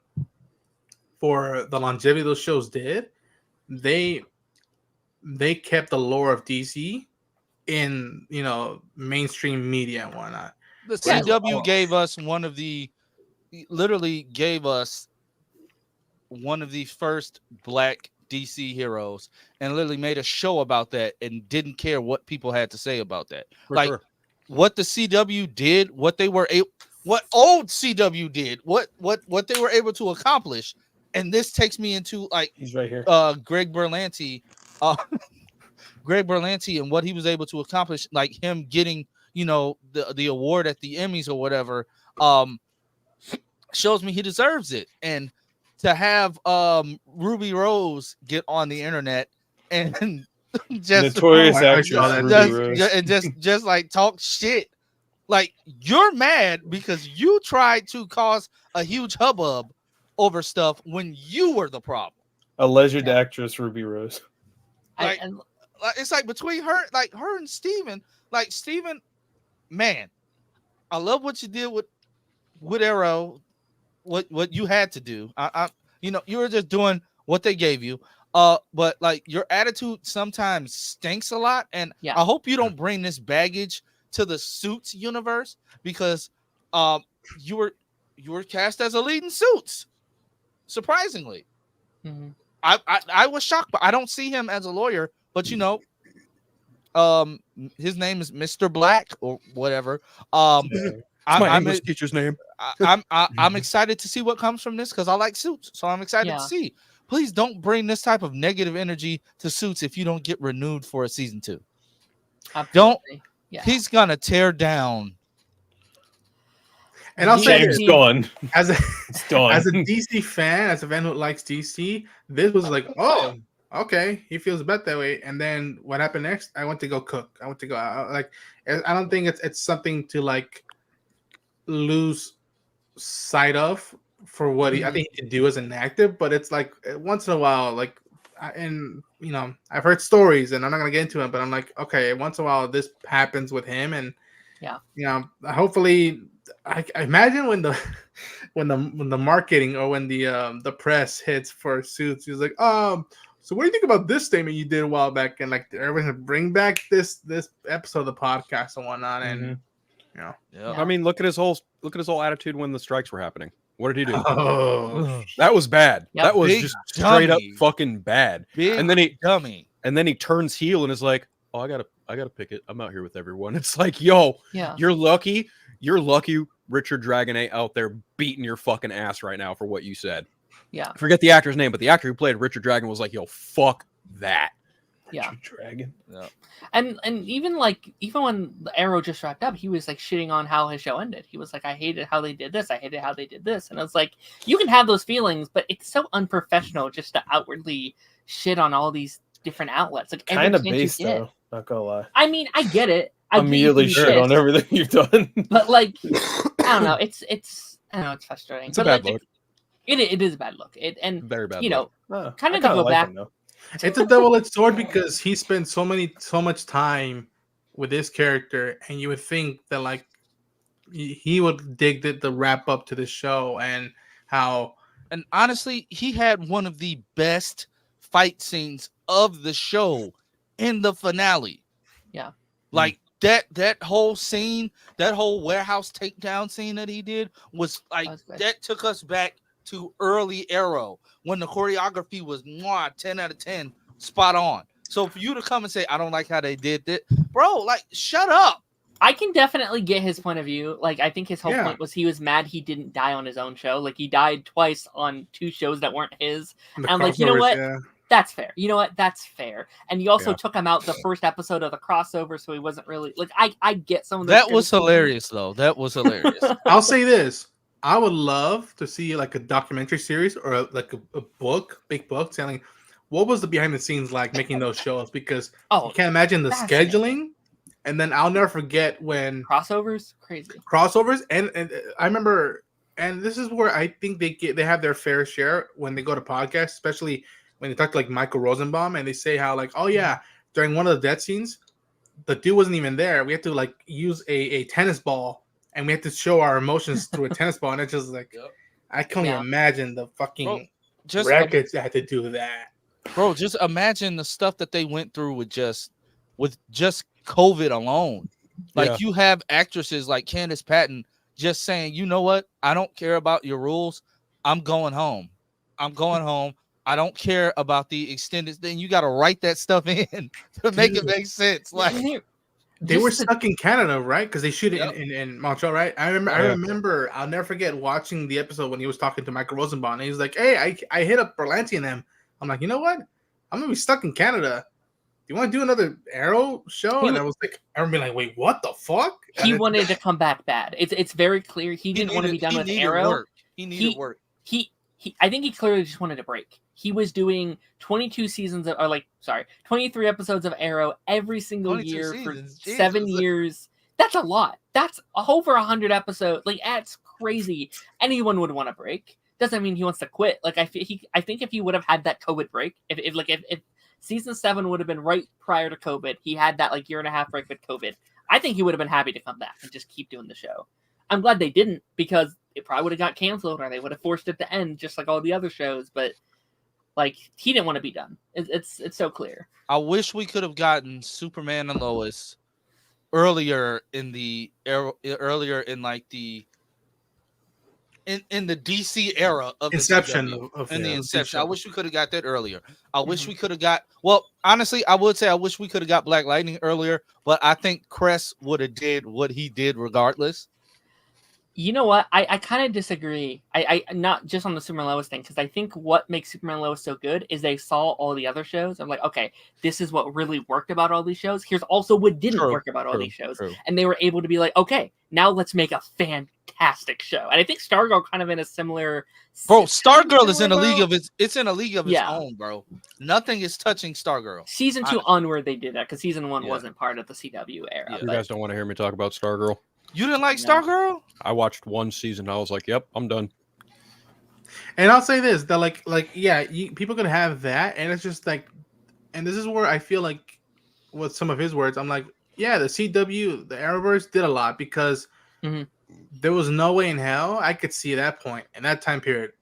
for the longevity those shows did, they kept the lore of DC in mainstream media and whatnot. The CW gave us literally gave us one of the first black DC heroes, and literally made a show about that and didn't care what people had to say about that. What the CW did, what old CW did, what they were able to accomplish. And this takes me into he's right here. Greg Berlanti, and what he was able to accomplish, like him getting the award at the Emmys or whatever, shows me he deserves it. And to have Ruby Rose get on the internet and just notorious actress just like talk shit, like you're mad because you tried to cause a huge hubbub over stuff when you were the problem. Alleged actress Ruby Rose. It's like between her and Steven. Like Steven, man, I love what you did with Arrow. What you had to do. You were just doing what they gave you. But like your attitude sometimes stinks a lot, and I hope you don't bring this baggage to the Suits universe, because you were cast as a lead in Suits. Surprisingly, I was shocked, but I don't see him as a lawyer. But his name is Mr. Black or whatever. My English teacher's name. I'm excited to see what comes from this, because I like Suits, so I'm excited to see. Please don't bring this type of negative energy to Suits if you don't get renewed for a season 2. Absolutely. He's gonna tear down. And I'll say it's done. As a done. As a DC fan, as a fan who likes DC, this was like, oh, okay, he feels about that way. And then what happened next? I went to go cook. I don't think it's something to like lose sight of for what I think he can do as an actor. But it's like once in a while, like, I've heard stories, and I'm not gonna get into it, but I'm like, okay, once in a while this happens with him, and hopefully, I imagine when the marketing or when the press hits for Suits, he's like, so what do you think about this statement you did a while back? And like, everyone's gonna bring back this episode of the podcast and whatnot, and I mean, look at his whole attitude when the strikes were happening. What did he do? Oh, that was bad. Yep. That was Big just straight dummy. up fucking bad. Big and then he dummy. And then he turns heel and is like, "Oh, I gotta pick it. I'm out here with everyone." It's like, yo, you're lucky. You're lucky. Richard Dragonate out there beating your fucking ass right now for what you said. Yeah. Forget the actor's name, but the actor who played Richard Dragon was like, "Yo, fuck that." Yeah. Dragon. Yeah. And even when the Arrow just wrapped up, he was like shitting on how his show ended. He was like, I hated how they did this. I hated how they did this. And I was like, you can have those feelings, but it's so unprofessional just to outwardly shit on all these different outlets. Like, kind of based though. Not gonna lie. I mean, I get it. I immediately shit on everything you've done. But like, I don't know. It's frustrating. It's a bad look. It is a bad look. Very bad. Kind of to go back. It's a double-edged sword because he spent so much time with this character, and you would think that like he would dig the wrap up to the show and how. And honestly, he had one of the best fight scenes of the show in the finale. Yeah, like that whole scene, that whole warehouse takedown scene that he did was like that took us back to early Arrow when the choreography was 10 out of 10, spot on. So for you to come and say, I don't like how they did that, bro, like, shut up. I can definitely get his point of view. Like, I think his whole point was he was mad he didn't die on his own show. Like, he died twice on 2 shows that weren't his. And I'm like, you know what? Yeah. That's fair. You know what? That's fair. And you also took him out the first episode of the crossover, so he wasn't really like. I get some of those. That was hilarious, though. That was hilarious. I'll say this: I would love to see like a documentary series or like a book, big book, telling what was the behind the scenes like making those shows. Because you can't imagine the scheduling. And then I'll never forget when crossovers, and I remember, and this is where I think they have their fair share when they go to podcasts, especially when they talk to like Michael Rosenbaum, and they say how like, oh yeah, during one of the death scenes, the dude wasn't even there. We had to like use a tennis ball, and we had to show our emotions through a tennis ball, and it's just like I can't even imagine the fucking records that had to do that. Bro, just imagine the stuff that they went through with just COVID alone. Like you have actresses like Candace Patton just saying, you know what? I don't care about your rules. I'm going home. I don't care about the extended thing. You got to write that stuff in to make it make sense. Like they were stuck in Canada, right? Because they shoot it in Montreal, right? I remember. I'll never forget watching the episode when he was talking to Michael Rosenbaum, and he was like, "Hey, I hit up Berlanti and them." I'm like, you know what? I'm gonna be stuck in Canada. Do you want to do another Arrow show? And I was like, I remember like, wait, what the fuck? He wanted to come back bad. It's very clear he didn't want to be done with Arrow. He needed work. I think he clearly just wanted a break. He was doing 22 seasons of, 23 episodes of Arrow every single year for 7 years. That's a lot. That's over 100 episodes. Like, that's crazy. Anyone would want a break. Doesn't mean he wants to quit. Like, I think if he would have had that COVID break, if season 7 would have been right prior to COVID, he had that like 1.5 year break with COVID, I think he would have been happy to come back and just keep doing the show. I'm glad they didn't, because it probably would have got canceled, or they would have forced it to end just like all the other shows. But like, he didn't want to be done. It's so clear. I wish we could have gotten Superman and Lois earlier in the DC era of Inception the Inception. I wish we could have got that earlier. I wish we could have got. Well, honestly, I would say I wish we could have got Black Lightning earlier, but I think Cress would have did what he did regardless. You know what? I kind of disagree. I not just on the Superman Lois thing, because I think what makes Superman Lois so good is they saw all the other shows. I'm like, okay, this is what really worked about all these shows. Here's also what didn't work about all these shows. And they were able to be like, okay, now let's make a fantastic show. And I think Stargirl kind of in a similar. Bro, Stargirl is in a league of its own, bro. Nothing is touching Stargirl. Season 2 onward, they did that because season 1 wasn't part of the CW era. You guys don't want to hear me talk about Stargirl? You didn't like Stargirl? I watched one season. I was like, "Yep, I'm done." And I'll say this: that people could have that, and it's just like, and this is where I feel like, with some of his words, I'm like, yeah, the CW, the Arrowverse did a lot because there was no way in hell I could see at that point in that time period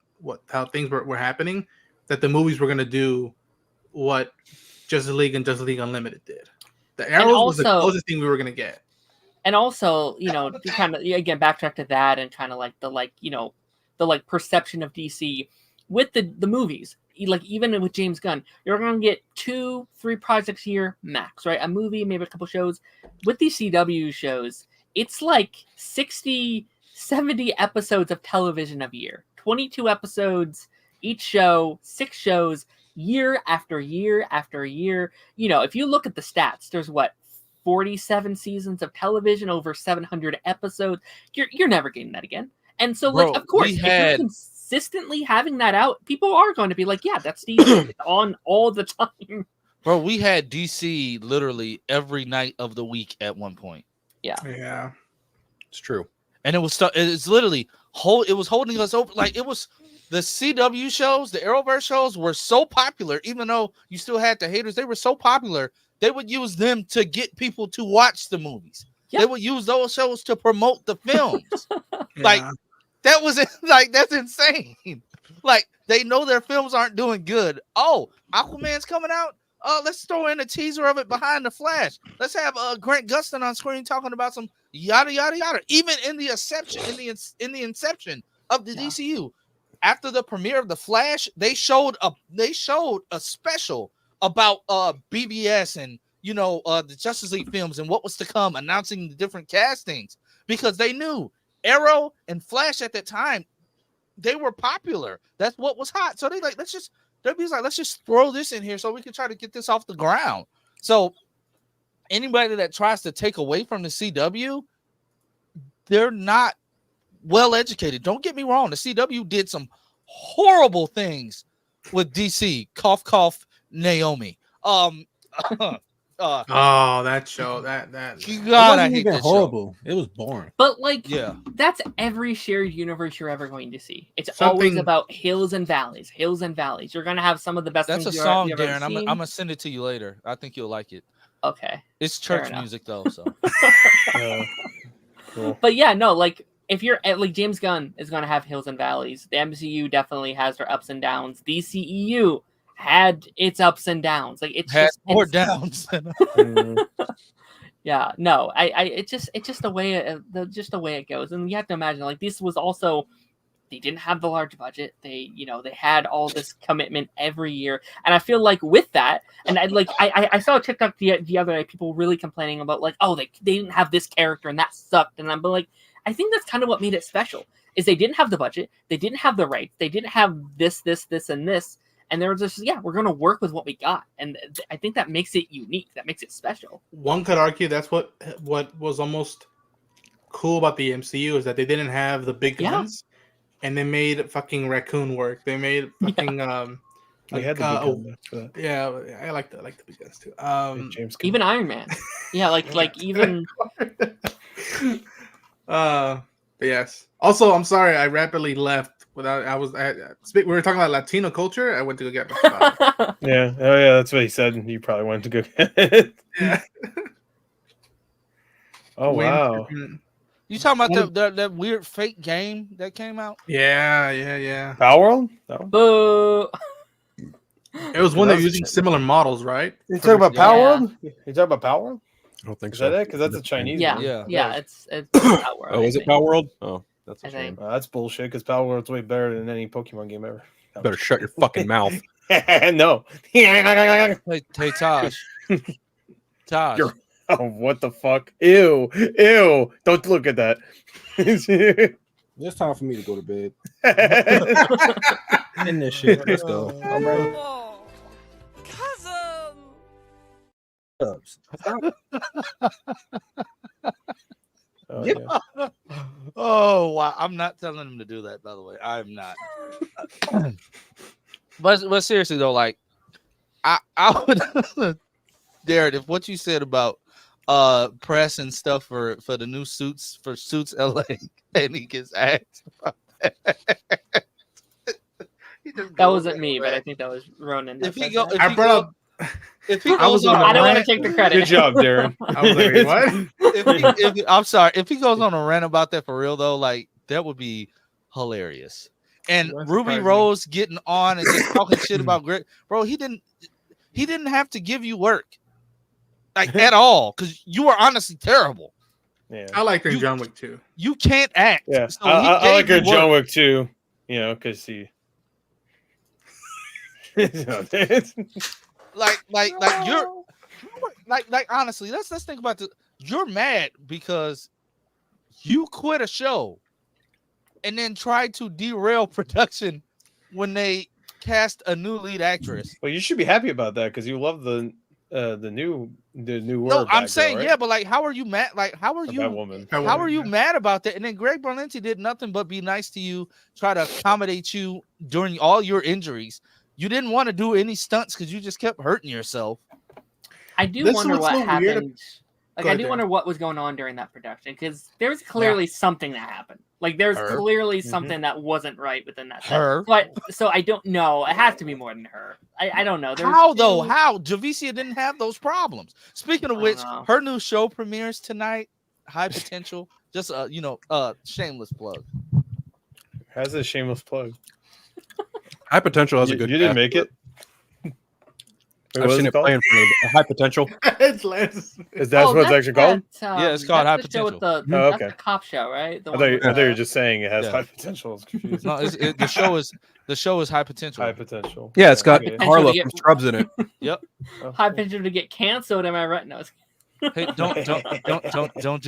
how things were happening, that the movies were gonna do what Justice League and Justice League Unlimited did. The Arrows was the closest thing we were gonna get. And also, to kind of again backtrack to that and kind of like the perception of DC with the movies. Like, even with James Gunn, you're gonna get 2-3 projects a year max, right? A movie, maybe a couple shows. With these CW shows, it's like 60, 70 episodes of television a year. 22 episodes each show, 6 shows, year after year after year. If you look at the stats, there's 47 seasons of television, over 700 episodes. You're never getting that again. And so, of course, if you're consistently having that out, people are going to be like, yeah, that's DC. It's on all the time. Bro, we had DC literally every night of the week at one point. Yeah, it's true. And it's literally it was holding us open. Like, it was the CW shows, the Arrowverse shows were so popular, even though you still had the haters. They were so popular. They would use them to get people to watch the movies. Yep. They would use those shows to promote the films. Like, that was like, that's insane. Like, they know their films aren't doing good. Oh, Aquaman's coming out. Let's throw in a teaser of it behind the Flash. Let's have Grant Gustin on screen talking about some yada yada yada. Even in the inception, in the inception of the DCU, after the premiere of the Flash, they showed a special about BBS and the Justice League films and what was to come, announcing the different castings, because they knew Arrow and Flash at that time, they were popular. That's what was hot. So let's just throw this in here so we can try to get this off the ground. So anybody that tries to take away from the CW, they're not well educated. Don't get me wrong. The CW did some horrible things with DC. Cough, cough. Naomi. that show that God, I hate that horrible show. It was boring. But that's every shared universe you're ever going to see. It's always about hills and valleys. You're gonna have some of the best. That's things a song, Darren. I'm gonna send it to you later. I think you'll like it. Okay. It's Fair church enough. music though, so Cool. But yeah, no, like if you're like James Gunn is going to have hills and valleys. The MCU definitely has their ups and downs. DCEU had its ups and downs. Like it's had just more it's, downs. yeah, no, it's just the way just the way it goes. And you have to imagine like this was also they didn't have the large budget. They had all this commitment every year, and I feel like with that, and I saw a TikTok the other day, people really complaining about like, oh, they didn't have this character and that sucked, and I'm like, I think that's kind of what made it special is they didn't have the budget, they didn't have the rights, they didn't have this, and this, and they were just we're gonna work with what we got, and I think that makes it unique, that makes it special. One could argue that's what was almost cool about the MCU is that they didn't have the big guns. And they made fucking Raccoon work. They made fucking They had the big gun. yeah, I like the big guns too. James Even Iron Man, like even. But yes. Also, I'm sorry I rapidly left without. We were talking about Latino culture. I went to go get my spot. Yeah. Oh yeah, that's what he said. You probably went to go get it. Yeah. Oh wow. You talking about that weird fake game that came out? Yeah. Power World? No. Boo. It was one that was using similar models, right? You talking about Power Yeah. World? You talking about Power World? I don't think Is so. that it? Because that's a Chinese one. Yeah. It's Power World, Oh, is I it think. Power World? Oh, that's a I shame. think. That's bullshit. Because Power World's way better than any Pokemon game ever. Better shut your fucking mouth. No. Hey Taj. Taj. You're- Oh, what the fuck? Ew. Don't look at that. It's time for me to go to bed. End this shit. Let's go. I'm ready. Oh, yeah. Oh wow! I'm not telling him to do that. By the way, I'm not. but seriously though, like I would, Darren, if what you said about press and stuff for the new Suits LA, and he gets asked about that. That wasn't me, but I think that was Ronan. If he goes don't want to take the credit. Good job, Darren. I was like, what? I'm sorry. If he goes on a rant about that for real though, like that would be hilarious. And That's Ruby surprising. Rose getting on and just talking shit about Greg, bro. He didn't have to give you work, like at all, because you were honestly terrible. Yeah. I like her in John Wick too. You can't act. Yeah. So I like her gave you John work. Wick too. You know, because he. like you're like honestly, let's think about this. You're mad because you quit a show and then tried to derail production when they cast a new lead actress. Well, you should be happy about that because you love the new No, word. I'm saying yeah, but like, how are you mad? Like, how are you? Woman. How are you mad about that? And then Greg Berlanti did nothing but be nice to you, try to accommodate you during all your injuries. You didn't want to do any stunts because you just kept hurting yourself. I do This is wonder what's what so weird. happened. Like, Go I ahead, do Darren. wonder what was going on during that production because there's clearly something that happened. Like, there's Her. clearly something that wasn't right within that. set. Her. But so I don't know. It has to be more than her. I don't know. There's How though? two- How Javicia didn't have those problems. Speaking of I which, don't know. her new show premieres tonight. High Potential. Just shameless plug. Has a shameless plug. High Potential has a You good. didn't cast. make it. Wait, I've what is seen it it called? playing for High Potential. It's Lance. Is that what it's actually called? Yeah, it's called that's High the show with Potential. the, Oh, that's okay. the cop show, right? The I one thought, with you were the- just saying it has Yeah. high potential. I was confused. No, the show is High Potential. High potential. Yeah, it's got Okay. Harlow Potential to from get- Scrubs in it. Yep. Oh, high cool. potential to get canceled. Am I right? No, Hey, don't do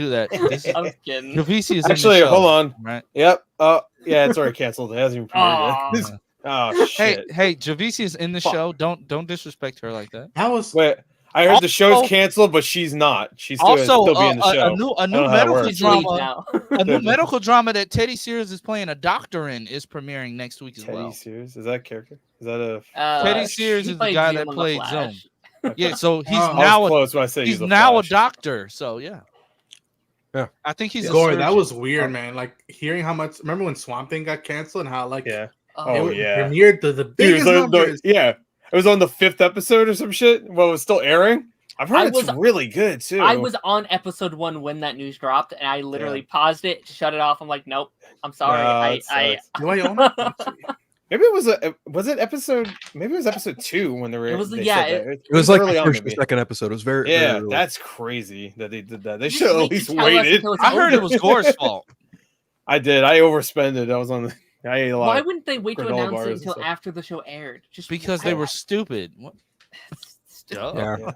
that. This I'm kidding. Javicia is in Actually, the show, hold on. right? Yep. Yeah, it's already canceled. It hasn't even premiered yet. Oh shit. Hey, Javicia is in the Fuck. show. Don't disrespect her like that. That was Wait, I heard the show's Also- canceled, but she's not. She's still, Also, still be in the show. a new I don't know how that medical works. She's leave drama. now. A new medical drama that Teddy Sears is playing a doctor in is premiering next week as Teddy well. Sears? Is that a character? Is that a? Teddy Sears he is the played guy Zoom that on The played Flash. Yeah, so he's Oh, now I was close when I say he's a now a Flash. doctor. So yeah. Yeah. I think he's a Gore. That surgeon. was weird, man. Like hearing how much. Remember when Swamp Thing got canceled and how like Yeah. Oh, it yeah. premiered the Dude, biggest numbers. yeah. It was on the 5th episode or some shit while it was still airing. I've heard it's really good too. I was on episode 1 when that news dropped, and I literally paused it, shut it off. I'm like, nope, I'm sorry. Do I own it? Maybe it was episode. Maybe it was episode 2 when they were. It was they yeah. said that. It was like early the on, first or maybe. second episode. It was very Yeah, very early. that's crazy that they did that. They You should just at need to least tell us waited. until it's I heard over. it was Gore's fault. I did. I overspent it. I was on the. I ate a lot. Why wouldn't they wait to granola announce bars it and until stuff. after the show aired? Just Because they were stupid. What? Duh. Yeah.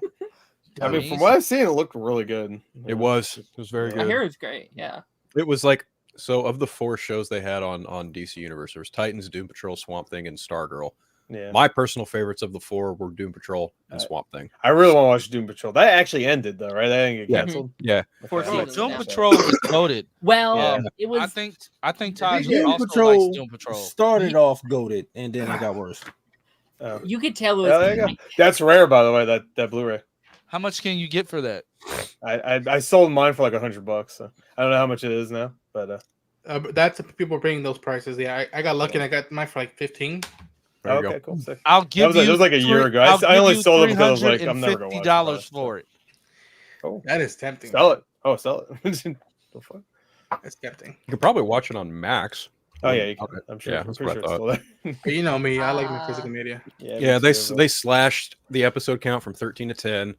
I mean, from what I've seen, it looked really good. It was very I good. hear it's great. Yeah. It was like, so of the 4 shows they had on DC Universe, there was Titans, Doom Patrol, Swamp Thing, and Stargirl. Yeah. My personal favorites of the 4 were Doom Patrol and Swamp Thing. I really want to watch Doom Patrol. That actually ended though, right? That didn't get Yeah. canceled. Yeah. 4 Okay. seasons. Doom now. Patrol was goated. Well, it was. I think Taj Doom also Patrol likes Doom Patrol. started off goated, and then it got worse. You could tell it Yeah, was. there you go. That's rare, by the way. That Blu-ray. How much can you get for that? I sold mine for like $100. So I don't know how much it is now, but That's people bringing those prices. Yeah, I got lucky and I got mine for like 15. There you okay, go. cool. Sick. I'll give That was like a year ago. I only sold it because I was like, I'm never gonna watch $350 it. for it. Oh, That is tempting. sell it. Oh, sell it. The fuck? That's tempting. You could probably watch it on Max. Oh yeah, you can. Okay. I'm sure. Yeah, I'm that's pretty what sure I it's still there. But you know me, I like my physical media. Yeah, they slashed the episode count from 13 to 10.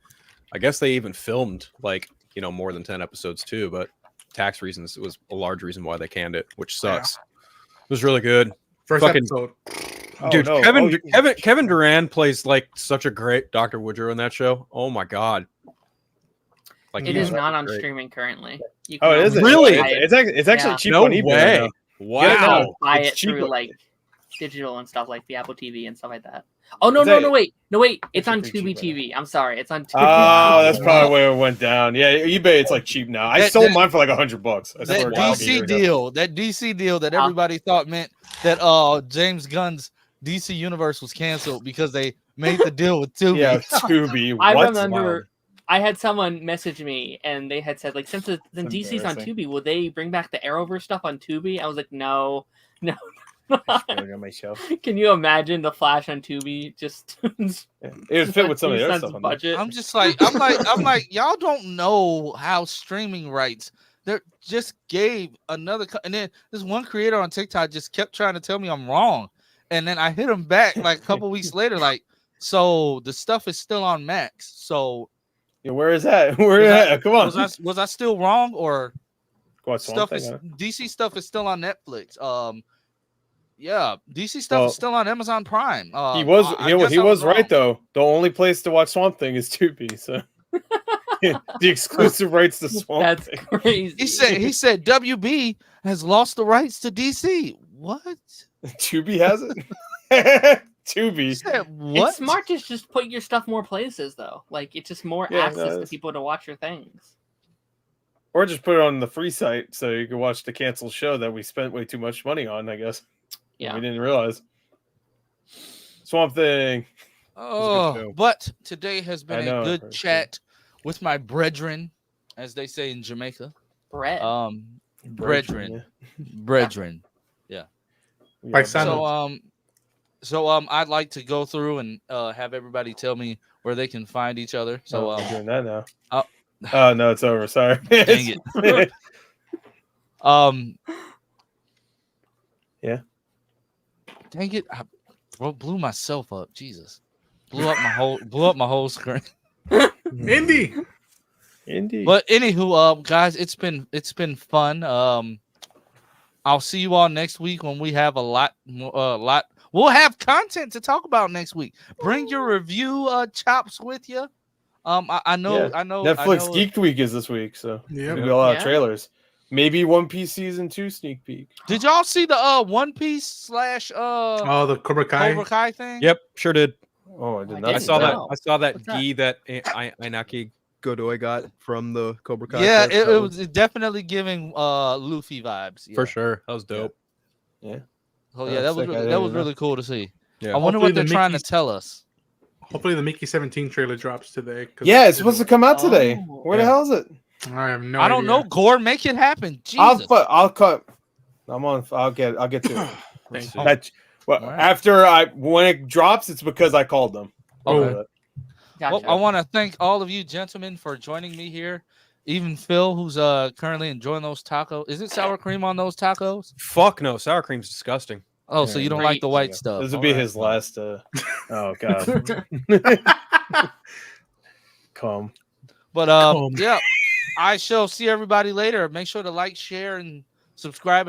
I guess they even filmed like, more than 10 episodes too, but tax reasons, it was a large reason why they canned it, which sucks. It was really good. First episode. Dude, no. Kevin Durant plays like such a great Dr. Woodrow in that show. Oh my god. Like It he's is not on great. streaming currently. You Oh, can it isn't. only Really? buy it. It's actually Yeah. cheap No on eBay. way. now. Wow. Buy It's it through cheaper. like digital and stuff like the Apple TV and stuff like that. Oh no Is no that- no wait! It's on pretty Tubi cheap right TV. I'm sorry, it's on Tubi. Oh, that's probably where it went down. Yeah, eBay, it's like cheap now. I sold mine for like $100. I That swear to God, a year ago. DC deal that everybody thought meant that James Gunn's DC universe was canceled because they made the deal with Tubi. Yeah, Tubi. I What? remember I had someone message me and they had said like since the DC's on embarrassing. Tubi, will they bring back the Arrowverse stuff on Tubi? I was like, no. On my shelf. Can you imagine the Flash on Tubi? Just It would fit with some of the other stuff on there. budget. I'm just like, I'm like, y'all don't know how streaming rights. They just gave another, and then this one creator on TikTok just kept trying to tell me I'm wrong, and then I hit him back like a couple weeks later, like, so the stuff is still on Max. So, Yeah, where is that? Where is that? Come on. was I still wrong, or What, stuff Swamp is Thing, huh? DC stuff is still on Netflix? Yeah, DC stuff is still on Amazon Prime. He was I guess he I was right wrong. though. The only place to watch Swamp Thing is Tubi. So the exclusive rights to Swamp That's Thing. crazy. He said WB has lost the rights to DC. What? Tubi has it. Tubi. He said what? It's smart to just put your stuff more places though. Like it's just more Yeah, access no, to people to watch your things. Or just put it on the free site so you can watch the canceled show that we spent way too much money on, I guess. Yeah. We didn't realize. Swamp Thing. Oh, show. but today has I been know, a it's good very chat with my brethren, as they say in Jamaica. Bread. Brethren. Brethren. Yeah. Paisano. So I'd like to go through and have everybody tell me where they can find each other. So I'm doing that now. oh. Oh no, it's over. Sorry. Dang it. Yeah. Dang it! I blew myself up. Jesus, blew up my whole screen. Indy. But anywho, guys, it's been fun. I'll see you all next week when we have a lot. We'll have content to talk about next week. Bring your review chops with you. I know. Netflix Geek Week is this week, so Yeah. there'll be a lot Yeah. of trailers. Maybe One Piece season 2 sneak peek. Did y'all see the One Piece / Oh, the Cobra Kai. Cobra Kai thing? Yep, sure did. Oh, I did I not. I didn't saw that. know. I saw that What's that? gi that Inaki Godoy got from the Cobra Kai. Yeah, clip. it That was definitely giving Luffy vibes. Yeah. for sure. That was dope. Yeah. Oh yeah, that was Sick. I that didn't was know. really cool to see. Yeah. I wonder Hopefully what they're the trying to Mickey's- tell us. Hopefully the Mickey 17 trailer drops today. 'cause Yeah, it's supposed to come out today. Oh. Where the hell is it? I have no I don't know. idea. Gore, make it happen. Jesus. I'll cut. I'm on. I'll get to it. Thank you. That, well, All right. after when it drops, it's because I called them. Okay. Gotcha. Well, I want to thank all of you gentlemen for joining me here. Even Phil, who's currently enjoying those tacos. Is it sour cream on those tacos? Fuck no, sour cream's disgusting. Oh, so you don't like the white Yeah. stuff? This would All be right. his last. Oh god. Come. But yeah, I shall see everybody later. Make sure to like, share, and subscribe